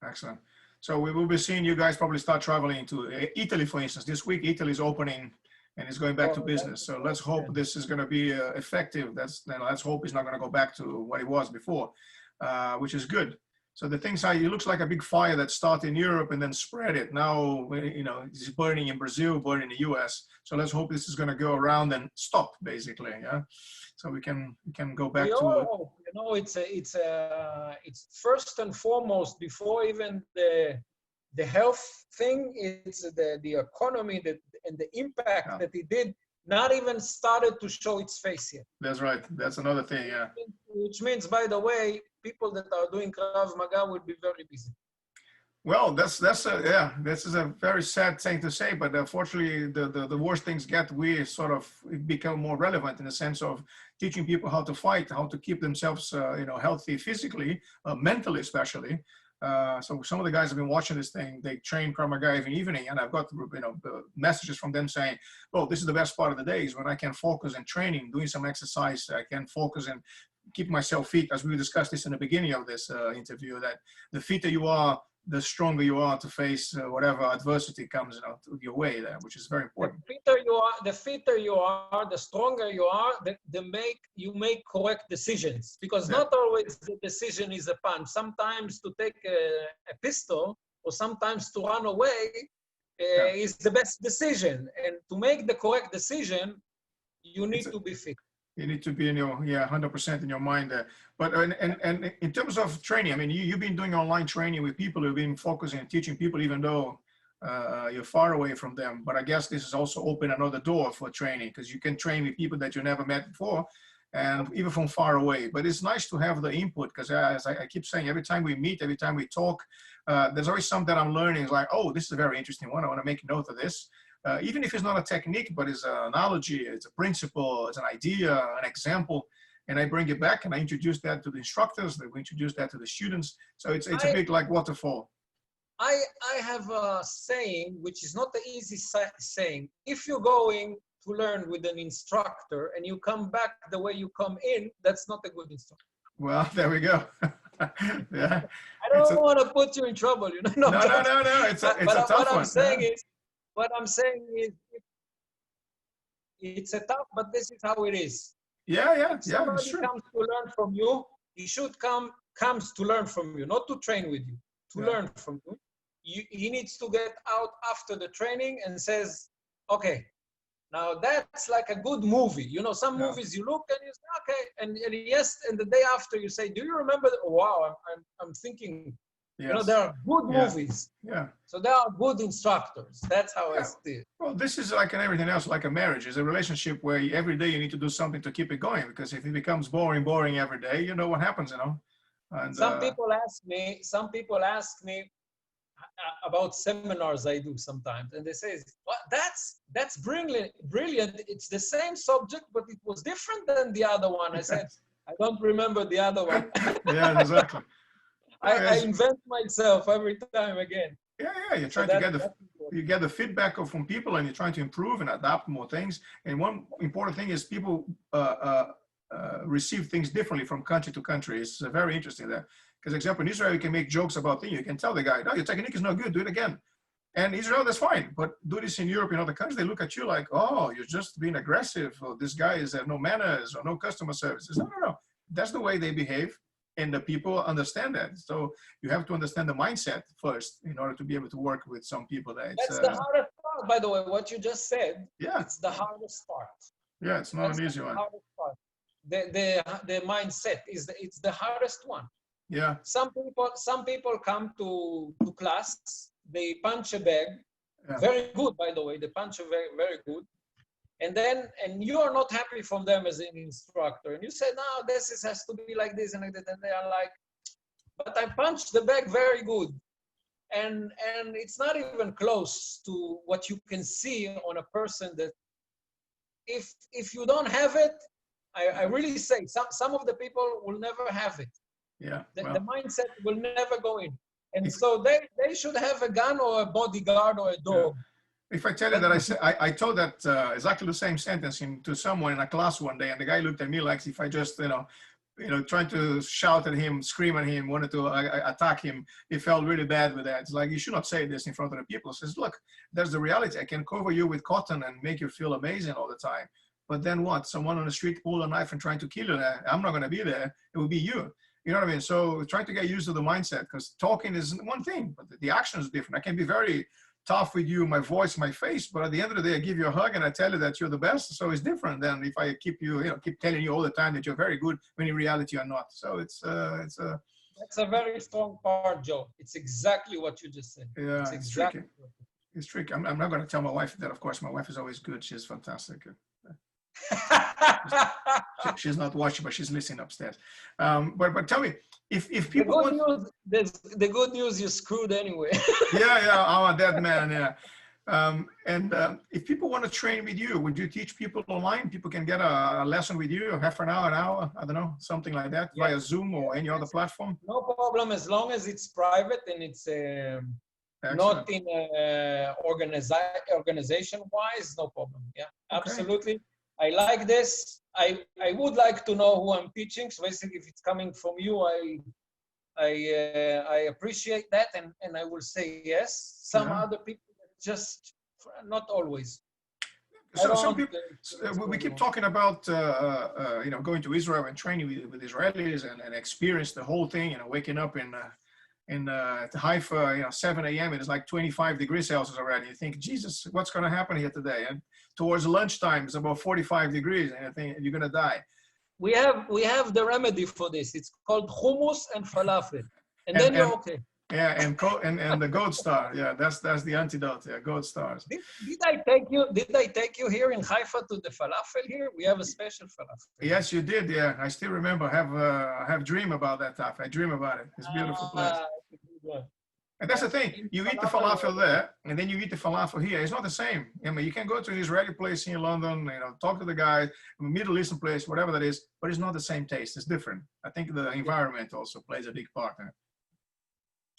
Excellent. So we will be seeing you guys probably start traveling to Italy, for instance. This week, Italy is opening and it's going back to business. So let's hope this is going to be effective. Let's hope it's not going to go back to what it was before, which is good. So the things it looks like a big fire that started in Europe and then spread it. Now, it's burning in Brazil, burning in the US. So let's hope this is going to go around and stop, basically. Yeah. So we can go back to. It's first and foremost, before even the health thing, it's the economy and the impact that it did not even started to show its face yet. That's right. That's another thing. Yeah. Which means, by the way, people that are doing Krav Maga will be very busy. Well, this is a very sad thing to say, but unfortunately, the worse things get, we sort of become more relevant in the sense of teaching people how to fight, how to keep themselves, healthy physically, mentally especially. So some of the guys have been watching this thing. They train Krav Maga every evening, and I've got messages from them saying, "Oh, this is the best part of the day is when I can focus in training, doing some exercise. I can focus and keep myself fit." As we discussed this in the beginning of this interview, that the fitter you are, the stronger you are to face whatever adversity comes your way there, which is very important. The fitter you are, the stronger you are, you make correct decisions, because not always the decision is a punch. Sometimes to take a pistol or sometimes to run away is the best decision. And to make the correct decision, you need to be fit. You need to be in your 100% in your mind there. But and in terms of training, I mean, you've been doing online training with people who've been focusing and teaching people, even though you're far away from them. But I guess this has also opened another door for training, because you can train with people that you never met before, and even from far away. But it's nice to have the input, because as I keep saying, every time we meet, every time we talk, there's always something that I'm learning. It's like, oh, this is a very interesting one. I want to make note of this. Even if it's not a technique, but it's an analogy, it's a principle, it's an idea, an example, and I bring it back and I introduce that to the instructors, we introduce that to the students. So it's a big like waterfall. I have a saying, which is not the easy saying. If you're going to learn with an instructor and you come back the way you come in, that's not a good instructor. Well, there we go. Yeah. I don't want to put you in trouble, No. It's a tough one. What I'm saying is, it's a tough, but this is how it is. If somebody comes to learn from you, he should comes to learn from you, not to train with you, to learn from you. He needs to get out after the training and says, okay, now that's like a good movie. Some movies you look and you say, okay, and the day after you say, do you remember? Wow, I'm thinking. Yes. There are good movies. Yeah. So there are good instructors. That's how I see it. Well, this is like everything else, like a marriage. It's a relationship where every day you need to do something to keep it going, because if it becomes boring every day, you know what happens, And some people ask me, about seminars I do sometimes, and they say, well, that's brilliant. It's the same subject, but it was different than the other one. I said, I don't remember the other one. Yeah, exactly. I invent myself every time again. Yeah, you're trying to get the feedback from people, and you're trying to improve and adapt more things. And one important thing is people receive things differently from country to country. It's very interesting there. Because, example, in Israel, you can make jokes about things. You can tell the guy, no, your technique is not good, do it again. And Israel, that's fine. But do this in Europe, in other countries, they look at you like, oh, you're just being aggressive. Or this guy has no manners or no customer services. No. That's the way they behave. And the people understand that. So you have to understand the mindset first in order to be able to work with some people. That's the hardest part, by the way, what you just said. Yeah. It's the hardest part. Yeah, it's not an easy one. Hardest part. The mindset it's the hardest one. Yeah. Some people come to class, they punch a bag, very good, by the way, they punch a very, very good. And you are not happy from them as an instructor. And you say, no, has to be like this and like that. And they are like, but I punched the bag very good. And it's not even close to what you can see on a person that if you don't have it, I really say some of the people will never have it. Yeah. The mindset will never go in. And so they should have a gun or a bodyguard or a dog. Yeah. If I tell you that I told that exactly the same sentence to someone in a class one day, and the guy looked at me like if I just, trying to shout at him, scream at him, wanted to attack him, he felt really bad with that. It's like, you should not say this in front of the people. He says, look, there's the reality. I can cover you with cotton and make you feel amazing all the time. But then what? Someone on the street pull a knife and trying to kill you there. I'm not going to be there. It will be you. You know what I mean? So trying to get used to the mindset, because talking is one thing, but the action is different. I can be very tough with you, my voice, my face, but at the end of the day, I give you a hug and I tell you that you're the best. So it's different than if I keep telling you all the time that you're very good when in reality you're not. So it's that's a very strong part, Joe. It's exactly what you just said. Yeah, it's tricky. It's tricky. I'm not going to tell my wife that. Of course, my wife is always good. She's fantastic. She's not watching, but she's listening upstairs. But tell me, if people the good news, you screwed anyway. yeah, I'm a dead man. Yeah. If people want to train with you, would you teach people online? People can get a lesson with you, half an hour, I don't know, something like that, via Zoom or any other platform? No problem, as long as it's private and it's not in organization-wise, no problem. Yeah, absolutely. I like this. I would like to know who I'm teaching. So basically, if it's coming from you, I appreciate that, and I will say yes. Some other people just not always. So some people, we keep talking about going to Israel and training with Israelis and experience the whole thing. Waking up in Haifa, 7 a.m. It is like 25 degrees Celsius already. You think, Jesus, what's going to happen here today? And towards lunchtime, it's about 45 degrees, and you think you're going to die. We have the remedy for this. It's called hummus and falafel, and then you're okay. Yeah, and the gold star. Yeah, that's the antidote. Yeah, gold stars. Did I take you here in Haifa to the falafel here? We have a special falafel. Yes, you did. Yeah, I still remember. I have dream about that stuff. I dream about it. It's a beautiful place. And that's the thing. You eat the falafel there, and then you eat the falafel here. It's not the same. I mean, you can go to an Israeli place in London, talk to the guy, a Middle Eastern place, whatever that is, but it's not the same taste. It's different. I think the environment also plays a big part in it.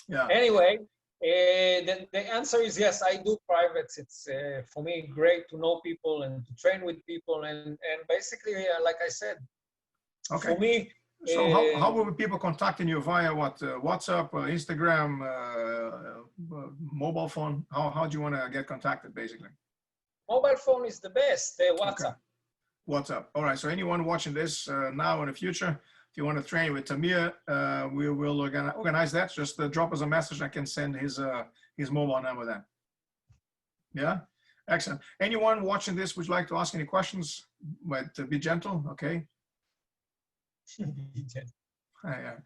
Yeah. Anyway, the answer is yes, I do privates. It's for me great to know people and to train with people, and basically, like I said, for me. So how will people contacting you via what? WhatsApp, Instagram, mobile phone? How do you want to get contacted, basically? Mobile phone is the best. WhatsApp. Okay. WhatsApp. All right. So anyone watching this now in the future, if you want to train with Tamir, we will organize that. Just drop us a message. I can send his mobile number then. Yeah. Excellent. Anyone watching this would like to ask any questions? But be gentle. Okay. Hi,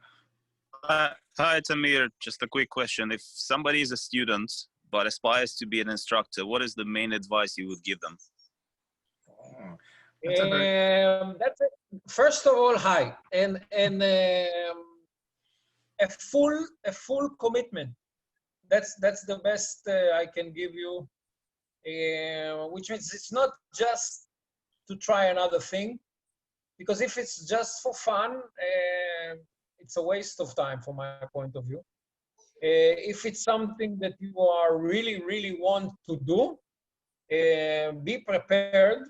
Tamir. Just a quick question. If somebody is a student but aspires to be an instructor, what is the main advice you would give them? That's it. First of all, hi, and a full commitment. that's the best I can give you, which means it's not just to try another thing, because if it's just for fun, it's a waste of time from my point of view. If it's something that you are really want to do, be prepared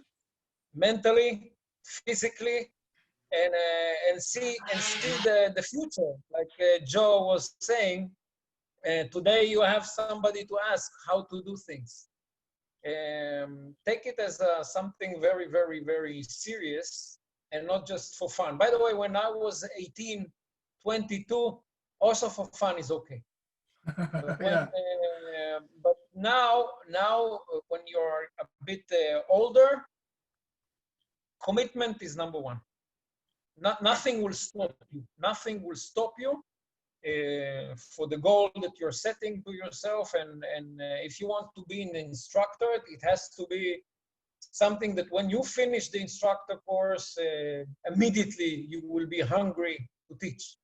mentally, physically, and see the future. Like Joe was saying, today you have somebody to ask how to do things. Take it as something very serious and not just for fun. By the way, when I was 18, 22, also for fun is okay. But, but now when you're a bit older, commitment is number one. Nothing will stop you. Nothing will stop you for the goal that you're setting to yourself. And if you want to be an instructor, it has to be something that when you finish the instructor course, immediately you will be hungry to teach.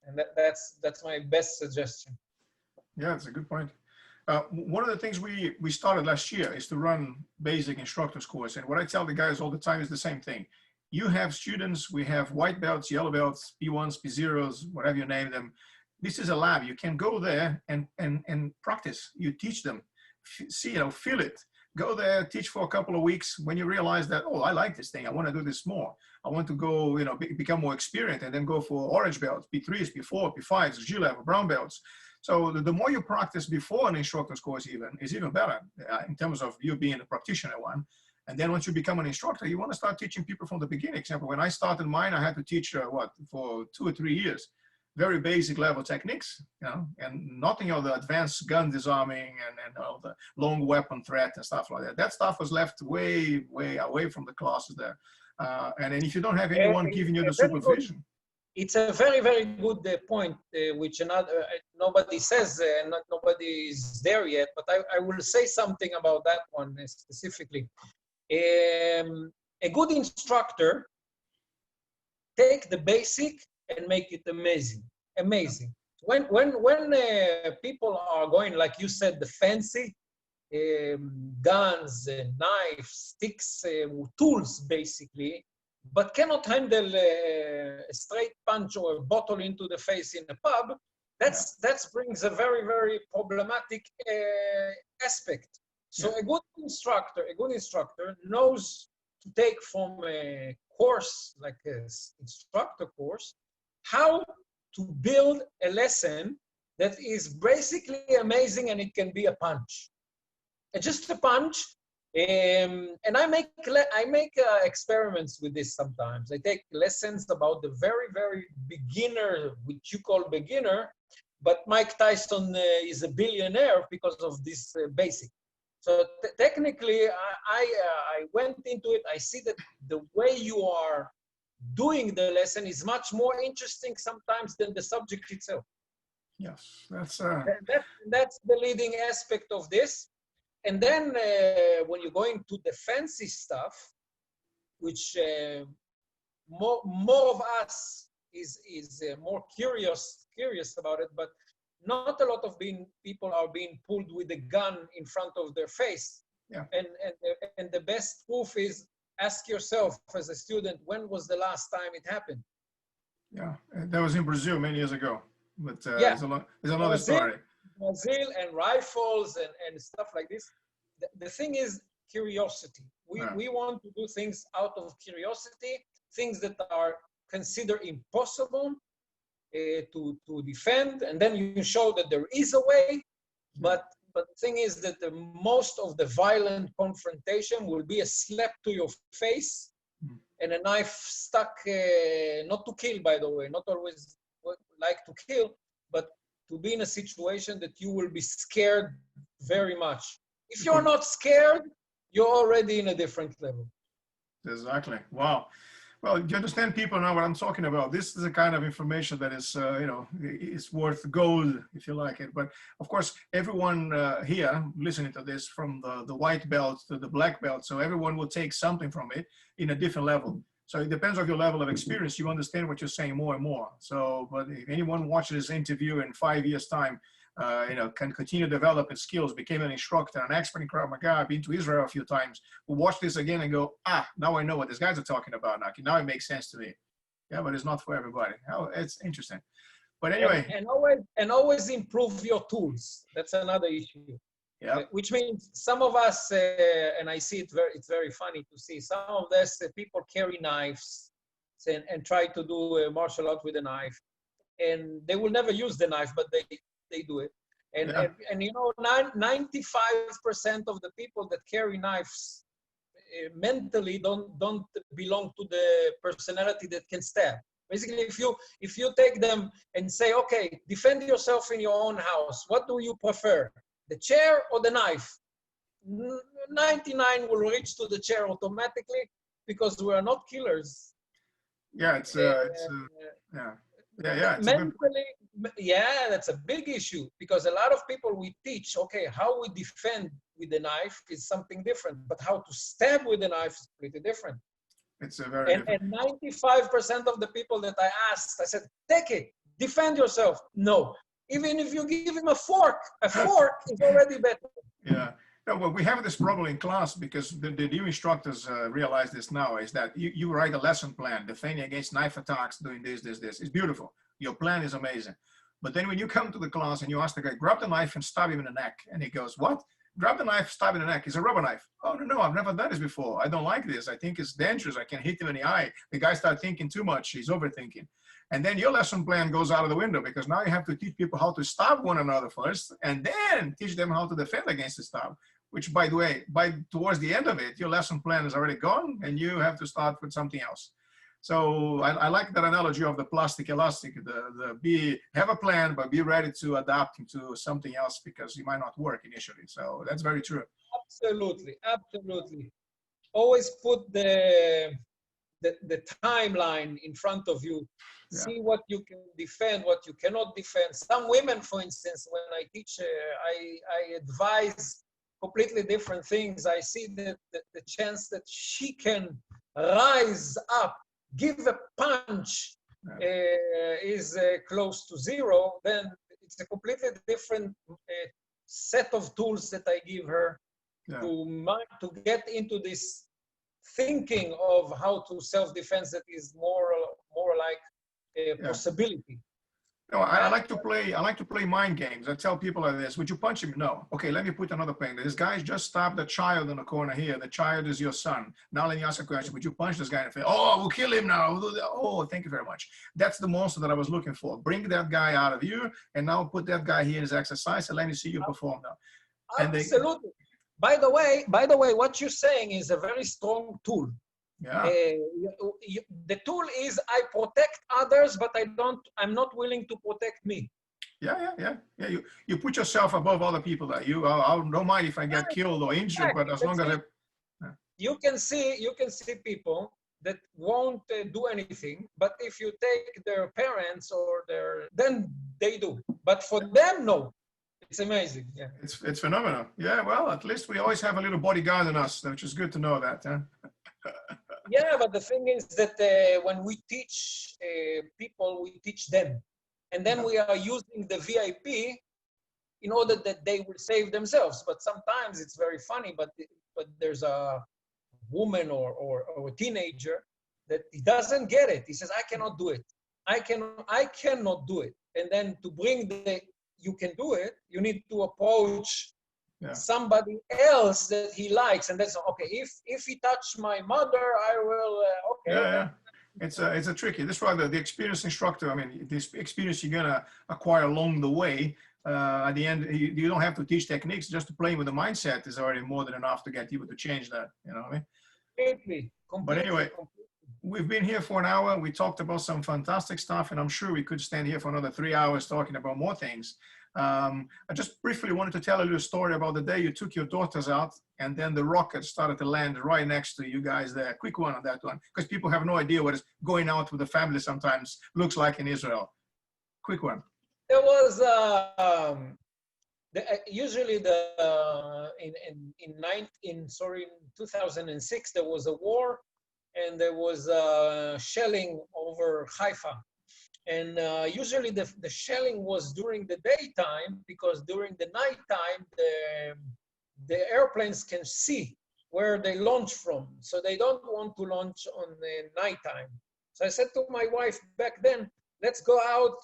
And that's my best suggestion. Yeah, that's a good point. One of the things we started last year is to run basic instructors course. And what I tell the guys all the time is the same thing. You have students, we have white belts, yellow belts, P1s, P0s, whatever you name them. This is a lab. You can go there and practice. You teach them, see, feel it. Go there, teach for a couple of weeks. When you realize that, oh, I like this thing. I want to do this more. I want to go, become more experienced and then go for orange belts, P3s, P4, P5s, G level, brown belts. So the more you practice before an instructor's course is even better in terms of you being a practitioner one. And then once you become an instructor, you want to start teaching people from the beginning. Example, when I started mine, I had to teach for 2 or 3 years, very basic level techniques, and nothing of the advanced gun disarming and all the long weapon threat and stuff like that. That stuff was left way away from the classes there. And then if you don't have anyone giving you the supervision. It's a very good point, which nobody says, nobody is there yet, but I will say something about that one specifically. A good instructor take the basic and make it amazing. When people are going, like you said, the fancy guns, knives, sticks, tools basically, but cannot handle a straight punch or a bottle into the face in a pub, that brings a very problematic aspect. So a good instructor knows to take from a course, like an instructor course, how to build a lesson that is basically amazing, and it can be a punch. Just a punch. And I make experiments with this sometimes. I take lessons about the very beginner, which you call beginner, but Mike Tyson is a billionaire because of this basic. So technically, I went into it. I see that the way you are doing the lesson is much more interesting sometimes than the subject itself. Yes, that's the leading aspect of this. And then when you're going to the fancy stuff, which more of us is more curious about it, but not a lot of people are being pulled with a gun in front of their face. Yeah. And the best proof is, ask yourself as a student, when was the last time it happened? Yeah, that was in Brazil many years ago, but there's another story. Brazil and rifles and stuff like this. The thing is curiosity. We want to do things out of curiosity, things that are considered impossible to defend, and then you show that there is a way. But the thing is that most of the violent confrontation will be a slap to your face and a knife stuck, not to kill, by the way, not always like to kill, but to be in a situation that you will be scared very much. If you're not scared, you're already in a different level. Exactly. Wow. Well, you understand, people, now what I'm talking about. This is the kind of information that is, it's worth gold, if you like it. But of course, everyone here listening to this, from the white belt to the black belt, so everyone will take something from it in a different level. So it depends on your level of experience. You understand what you're saying more and more. So, but if anyone watches this interview in 5 years' time, can continue developing skills, became an instructor, an expert in Krav Maga. I've been to Israel a few times. We'll watch this again and go, now I know what these guys are talking about. Now it makes sense to me. Yeah, but it's not for everybody. Oh, it's interesting. But anyway. And always improve your tools. That's another issue. Yeah. Which means some of us, and I see it's very funny to see some of this people carry knives and try to do martial art with a knife, and they will never use the knife, but they do it. And 95% of the people that carry knives mentally don't belong to the personality that can stab. Basically, if you take them and say, okay, defend yourself in your own house, what do you prefer, the chair or the knife? 99 will reach to the chair automatically because we are not killers. Yeah, mentally, that's a big issue because a lot of people we teach, okay, how we defend with the knife is something different, but how to stab with the knife is completely different. It's a very different. And 95% of the people that I asked, I said, take it, defend yourself. No, even if you give him a fork is already better. Yeah. No, well, we have this problem in class because the new instructors realize this now, is that you write a lesson plan, defending against knife attacks, doing this. It's beautiful. Your plan is amazing. But then when you come to the class and you ask the guy, grab the knife and stab him in the neck. And he goes, what? Grab the knife, stab him in the neck. It's a rubber knife. Oh, no, I've never done this before. I don't like this. I think it's dangerous. I can hit him in the eye. The guy starts thinking too much. He's overthinking. And then your lesson plan goes out of the window because now you have to teach people how to stab one another first and then teach them how to defend against the stab. Which, by the way, towards the end of it, your lesson plan is already gone and you have to start with something else. So I like that analogy of the plastic elastic, have a plan, but be ready to adapt into something else because it might not work initially. So that's very true. Absolutely. Always put the timeline in front of you. Yeah. See what you can defend, what you cannot defend. Some women, for instance, when I teach, I advise completely different things. I see that the chance that she can rise up, give a punch is close to zero, then it's a completely different set of tools that I give her to get into this thinking of how to self-defense that is more like a possibility. No, I like to play mind games. I tell people like this, would you punch him? No. Okay, let me put another thing. This guy just stabbed a child in the corner here. The child is your son. Now let me ask a question. Would you punch this guy in the face? Oh, we'll kill him now. Oh, thank you very much. That's the monster that I was looking for. Bring that guy out of you and now put that guy here in his exercise and let me see you perform now. Absolutely. By the way, what you're saying is a very strong tool. Yeah. The tool is I protect others, but I'm not willing to protect me. Yeah. You put yourself above other people. That I don't mind if I get killed or injured, but as long as you can see people that won't do anything, but if you take their parents then they do. But for them, no. It's amazing. Yeah. It's phenomenal. Yeah. Well, at least we always have a little bodyguard in us, which is good to know that. Huh? Yeah, but the thing is that when we teach people, we teach them. And then we are using the VIP in order that they will save themselves. But sometimes it's very funny, but there's a woman or a teenager that he doesn't get it. He says, I cannot do it. I cannot do it. And then to bring you can do it, you need to approach somebody else that he likes, and that's okay. If he touched my mother, I will. Okay. Yeah. It's a tricky. This is why the experienced instructor. I mean, this experience you're gonna acquire along the way. At the end, you don't have to teach techniques. Just to play with the mindset is already more than enough to get people to change that. You know what I mean? Completely. But anyway, we've been here for an hour. We talked about some fantastic stuff, and I'm sure we could stand here for another 3 hours talking about more things. I just briefly wanted to tell a little story about the day you took your daughters out and then the rocket started to land right next to you guys there. Quick one on that one, because people have no idea what is going out with the family sometimes looks like in Israel. Quick one. There was usually in 2006 there was a war and there was shelling over Haifa. And usually the shelling was during the daytime, because during the nighttime, the airplanes can see where they launch from. So they don't want to launch on the nighttime. So I said to my wife back then, let's go out.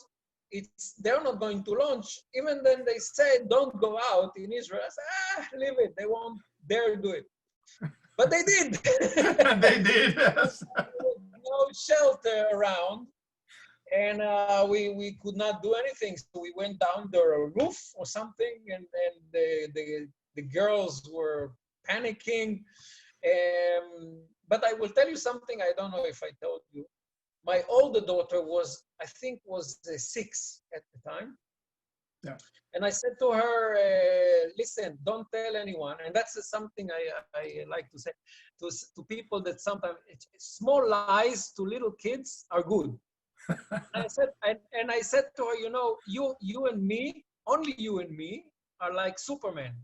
They're not going to launch. Even then they said, don't go out in Israel. I said, leave it. They won't dare do it. But they did. They did. Yes. There was no shelter around. And we could not do anything. So we went down the roof or something, and the girls were panicking. But I will tell you something, I don't know if I told you. My older daughter was, I think, was 6 at the time. Yeah. And I said to her, listen, don't tell anyone. And that's something I like to say to people, that sometimes small lies to little kids are good. I said to her, you know, you and me, only you and me are like Superman.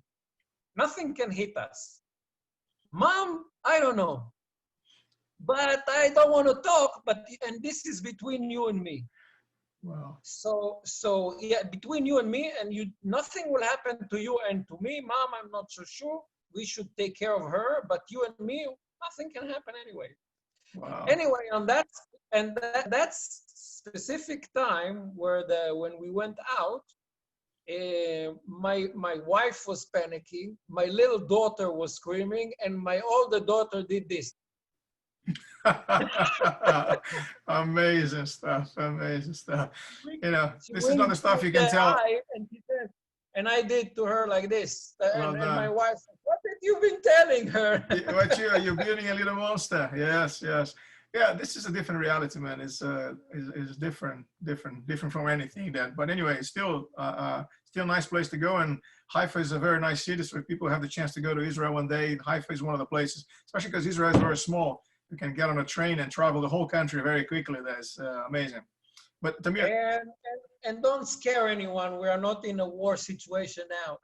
Nothing can hit us. Mom, I don't know. But I don't want to talk, and this is between you and me. Wow. So yeah, between you and me, and nothing will happen to you and to me. Mom, I'm not so sure. We should take care of her, but you and me, nothing can happen anyway. Wow. Anyway, on that specific time when we went out, my wife was panicking, my little daughter was screaming, and my older daughter did this. Amazing stuff. Amazing stuff. You know, this is winked not the stuff you can the tell. eye, and she said, and I did to her like this. Well And done. my wife said, what have you been telling her? What you're building a little monster. Yes, yes. Yeah, this is a different reality, man. It's different from anything that. But anyway, still a nice place to go. And Haifa is a very nice city. So if people have the chance to go to Israel one day, Haifa is one of the places, especially because Israel is very small. You can get on a train and travel the whole country very quickly. That's amazing. But Tamir, and don't scare anyone. We are not in a war situation now.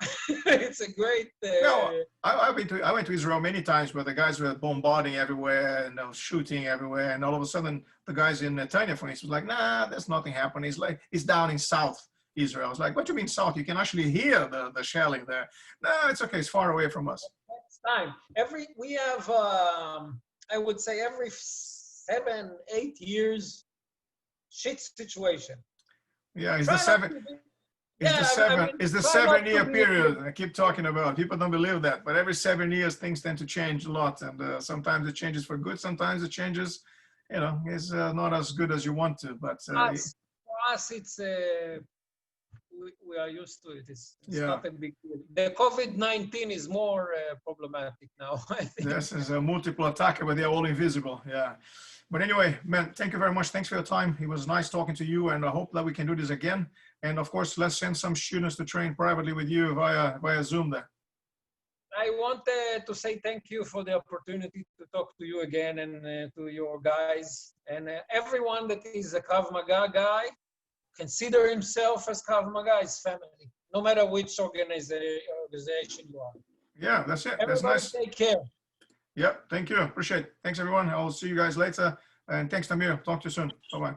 It's a great. No, I went to Israel many times where the guys were bombarding everywhere and shooting everywhere, and all of a sudden the guys in Netanya, for instance, was like, nah, there's nothing happening. It's down in South Israel. I was like, what do you mean South? You can actually hear the shelling there. No, it's okay. It's far away from us. Next time, we have I would say every 7-8 years shit situation. Yeah, it's the 7-year period I keep talking about. People don't believe that, but every 7 years things tend to change a lot, and sometimes it changes for good. Sometimes it changes, you know, it's not as good as you want to. But for us, it's we are used to it. It's not a big deal. The COVID-19 is more problematic now, I think. This is a multiple attacker, but they're all invisible. Yeah. But anyway, man, thank you very much. Thanks for your time. It was nice talking to you, and I hope that we can do this again. And of course, let's send some students to train privately with you via Zoom there. I want to say thank you for the opportunity to talk to you again, and to your guys, and everyone that is a Krav Maga guy. Consider himself as Krav Maga, his family, no matter which organization you are. Yeah, that's it. Everybody, that's nice. Take care. Yeah, thank you. Appreciate it. Thanks, everyone. I'll see you guys later. And thanks, Tamir. Talk to you soon. Bye-bye.